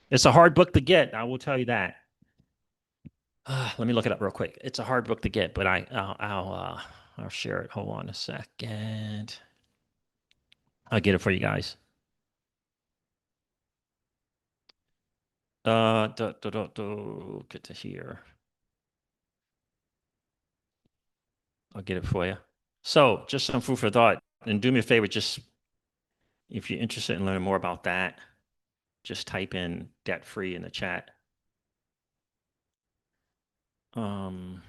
It's a hard book to get. I will tell you that. Let me look it up real quick. It's a hard book to get, but I'll share it. Hold on a second. I'll get it for you guys. Get to here. I'll get it for you. So, just some food for thought. And do me a favor, just if you're interested in learning more about that, just type in debt free in the chat. Um,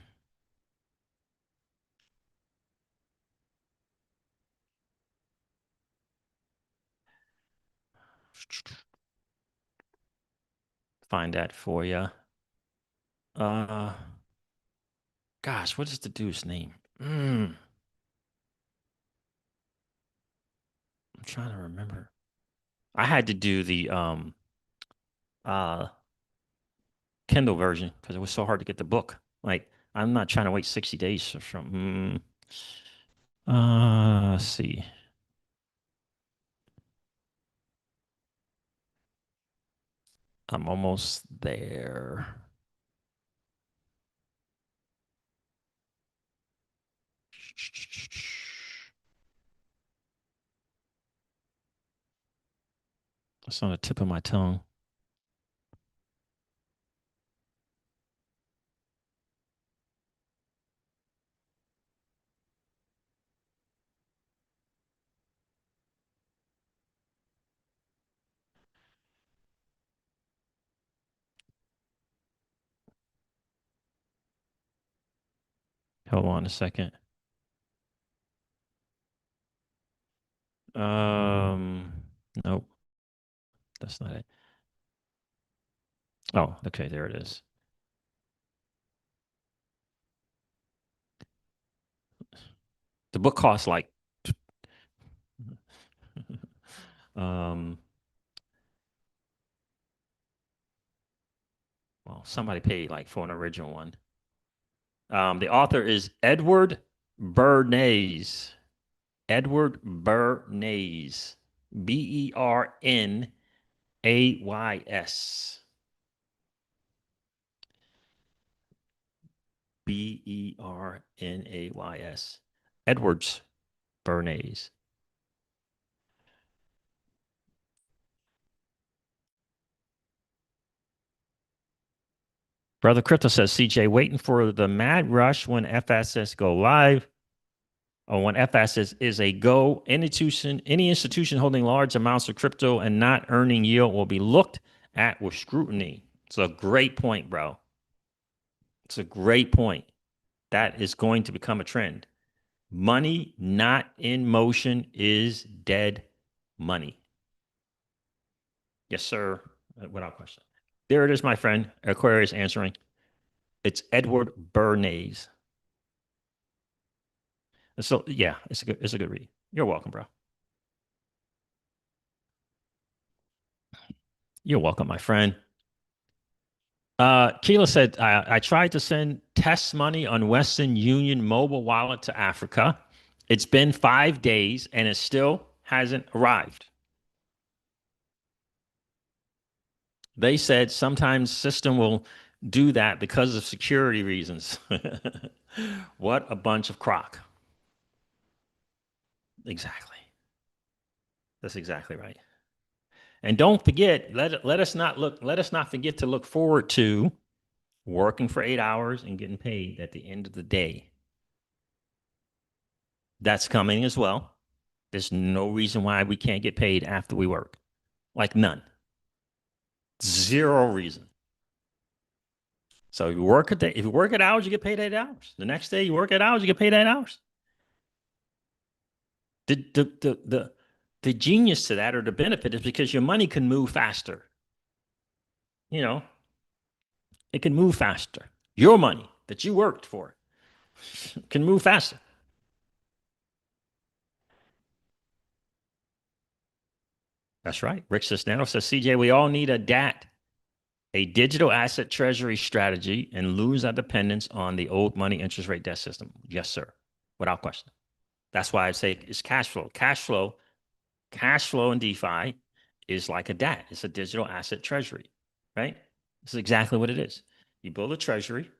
find that for you. Uh, Gosh, what is the dude's name? I'm trying to remember. I had to do the uh Kindle version because it was so hard to get the book. Like, I'm not trying to wait 60 days from. Let's see. I'm almost there. It's on the tip of my tongue. Hold on a second. Um, nope, that's not it. Oh, okay, there it is. The book costs like um well, somebody paid like for an original one. The author is Edward Bernays. Edward Bernays. Bernays. Bernays. Edwards Bernays. Brother Crypto says, CJ, waiting for the mad rush when FSS go live. Or when FSS is a go, any institution holding large amounts of crypto and not earning yield will be looked at with scrutiny. It's a great point, bro. It's a great point. That is going to become a trend. Money not in motion is dead money. Yes, sir. Without question. There it is, my friend. Aquarius answering. It's Edward Bernays. So yeah, it's a good read. You're welcome, bro. You're welcome, my friend. Keela said, I tried to send test money on Western Union mobile wallet to Africa. It's been 5 days and it still hasn't arrived. They said sometimes system will do that because of security reasons. What a bunch of crock. Exactly. That's exactly right. And don't forget, let us not forget to look forward to working for 8 hours and getting paid at the end of the day. That's coming as well. There's no reason why we can't get paid after we work. Like none. Zero reason. So if you work at if you work at hours, you get paid 8 hours. The next day you work at hours, you get paid 8 hours. The genius to that or the benefit is because your money can move faster. You know, it can move faster. Your money that you worked for can move faster. That's right. Rick Cisnero says, CJ, we all need a DAT, a digital asset treasury strategy, and lose our dependence on the old money interest rate debt system. Yes, sir. Without question. That's why I say it's cash flow. Cash flow in DeFi is like a DAT. It's a digital asset treasury, right? This is exactly what it is. You build a treasury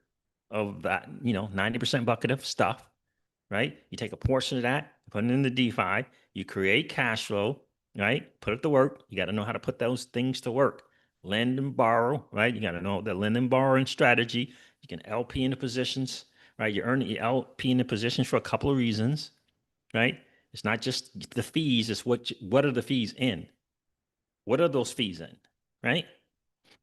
of that, 90% bucket of stuff, right? You take a portion of that, put it in the DeFi, you create cash flow, right? Put it to work. You got to know how to put those things to work. Lend and borrow, right? You got to know the lend and borrowing strategy. You can LP into positions, right? You earn the LP into positions for a couple of reasons, right? It's not just the fees, it's what are the fees in? What are those fees in, right?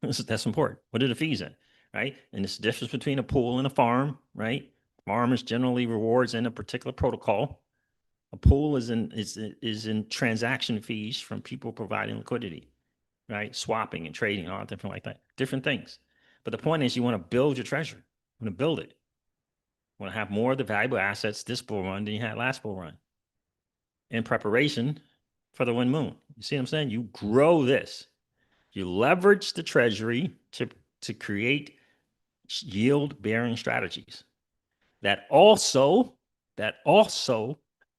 That's important. What are the fees in, right? And it's the difference between a pool and a farm, right? Farmers generally rewards in a particular protocol. A pool is in transaction fees from people providing liquidity, right? Swapping and trading, all different like that, different things. But the point is, you want to build your treasure. You want to build it. You want to have more of the valuable assets this bull run than you had last bull run. In preparation for the wind moon. You see what I'm saying? You grow this. You leverage the treasury to create yield bearing strategies that also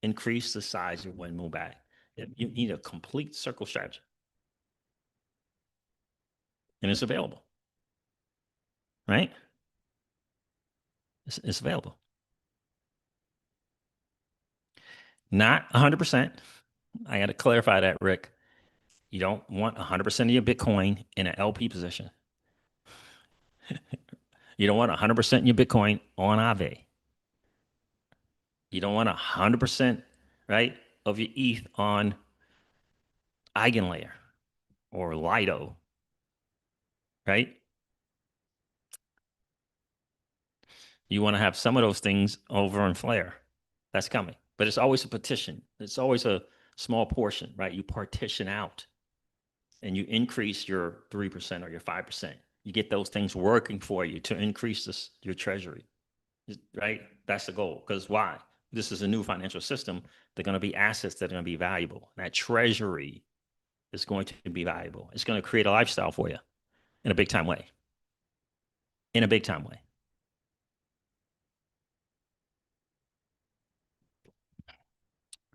increase the size of wind moon bag. You need a complete circle strategy, and it's available, right? It's available. Not 100%. I got to clarify that, Rick. You don't want 100% of your Bitcoin in an LP position. You don't want 100% of your Bitcoin on Aave. You don't want 100%, right, of your ETH on Eigenlayer or Lido, right? You want to have some of those things over in Flare. That's coming. But it's always a partition. It's always a small portion, right? You partition out and you increase your 3% or your 5%. You get those things working for you to increase your treasury, right? That's the goal. Because why? This is a new financial system. They're going to be assets that are going to be valuable. That treasury is going to be valuable. It's going to create a lifestyle for you in a big time way. In a big time way.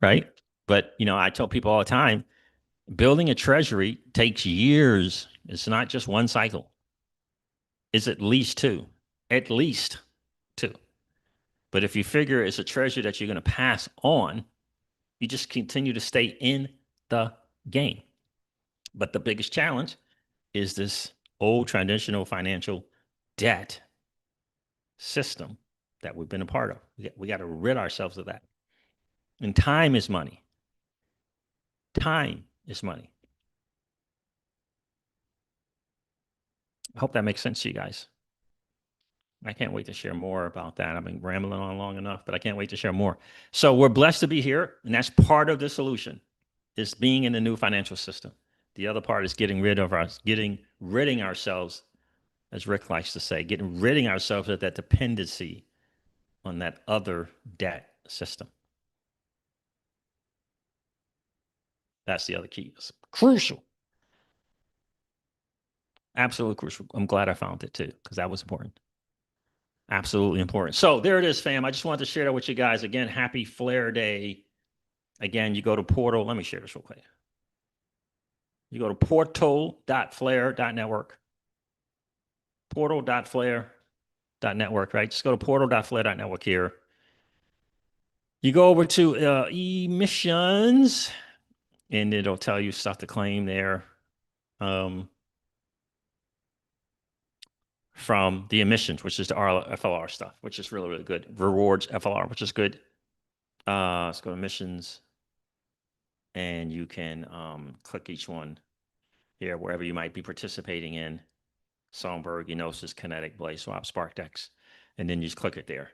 Right. But, I tell people all the time, building a treasury takes years. It's not just one cycle. It's at least two. At least two. But if you figure it's a treasury that you're going to pass on, you just continue to stay in the game. But the biggest challenge is this old traditional financial debt system that we've been a part of. We got to rid ourselves of that. And time is money. Time is money. I hope that makes sense to you guys. I can't wait to share more about that. I've been rambling on long enough, but I can't wait to share more. So we're blessed to be here, and that's part of the solution, is being in the new financial system. The other part is ridding ourselves, as Rick likes to say, ridding ourselves of that dependency on that other debt system. That's the other key. It's crucial. Absolutely crucial. I'm glad I found it too, because that was important. Absolutely important. So there it is, fam. I just wanted to share that with you guys. Again, happy Flare Day. Again, you go to Portal. Let me share this real quick. You go to portal.flare.network. Portal.flare.network, right? Just go to portal.flare.network here. You go over to emissions, and it'll tell you stuff to claim there. From the emissions, which is the FLR stuff, which is really, really good. Rewards FLR, which is good. Let's go to emissions, and you can click each one here, wherever you might be participating in. Songbird, Enosis, Kinetic, Blaze Swap, SparkDex, and then you just click it there.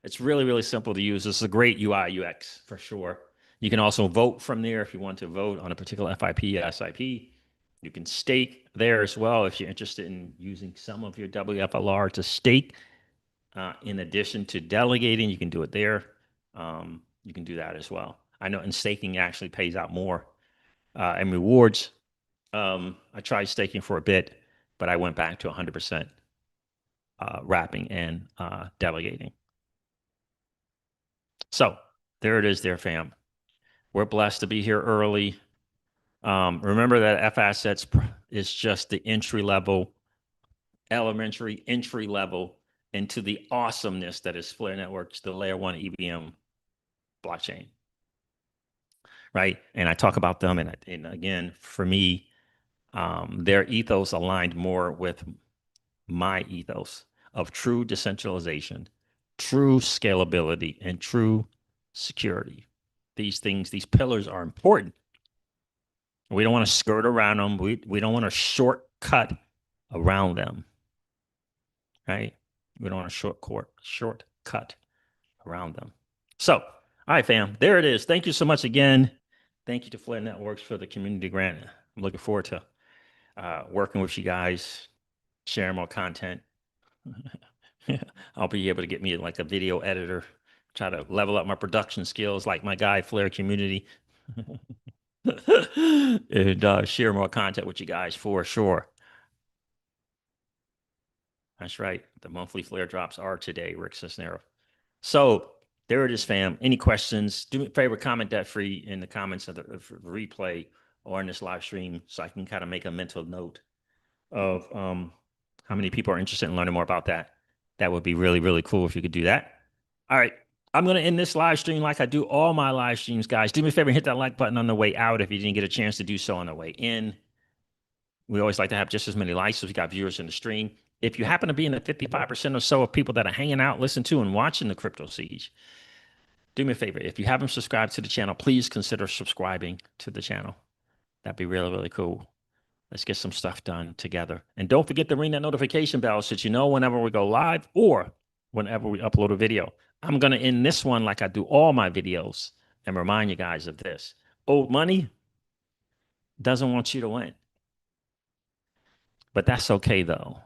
It's really, really simple to use. This is a great UI UX for sure. You can also vote from there if you want to vote on a particular FIP, SIP. You can stake there as well if you're interested in using some of your WFLR to stake. In addition to delegating, you can do it there. You can do that as well. I know, and staking actually pays out more. And rewards, I tried staking for a bit, but I went back to 100% wrapping and delegating. So there it is there, fam. We're blessed to be here early. Remember that F assets is just the elementary entry level into the awesomeness that is Flare Networks, the layer 1 EVM blockchain. Right. And I talk about them. And again, for me, their ethos aligned more with my ethos of true decentralization, true scalability, and true security. These things, these pillars are important. We don't want to skirt around them. We don't want to shortcut around them. Right? We don't want to shortcut around them. So, all right, fam, there it is. Thank you so much again. Thank you to Flare Networks for the community grant. I'm looking forward to working with you guys, sharing more content. I'll be able to get me like a video editor, try to level up my production skills like my guy, Flare Community, and share more content with you guys for sure. That's right. The monthly Flare drops are today, Rick Cisnero. So there it is, fam. Any questions? Do me a favor, comment that free in the comments of the replay or in this live stream so I can kind of make a mental note of how many people are interested in learning more about that. That would be really, really cool if you could do that. All right. I'm going to end this live stream like I do all my live streams, guys. Do me a favor and hit that like button on the way out if you didn't get a chance to do so on the way in. We always like to have just as many likes as we got viewers in the stream. If you happen to be in the 55% or so of people that are hanging out, listening to, and watching the Crypto Siege, do me a favor. If you haven't subscribed to the channel, please consider subscribing to the channel. That'd be really, really cool. Let's get some stuff done together. And don't forget to ring that notification bell so that you know whenever we go live or whenever we upload a video. I'm going to end this one like I do all my videos and remind you guys of this. Old money doesn't want you to win. But that's okay, though,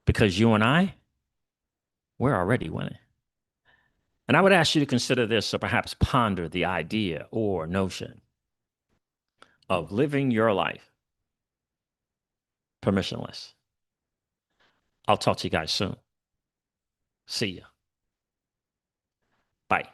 because you and I, we're already winning. And I would ask you to consider this or perhaps ponder the idea or notion of living your life permissionless. I'll talk to you guys soon. See ya. Bye.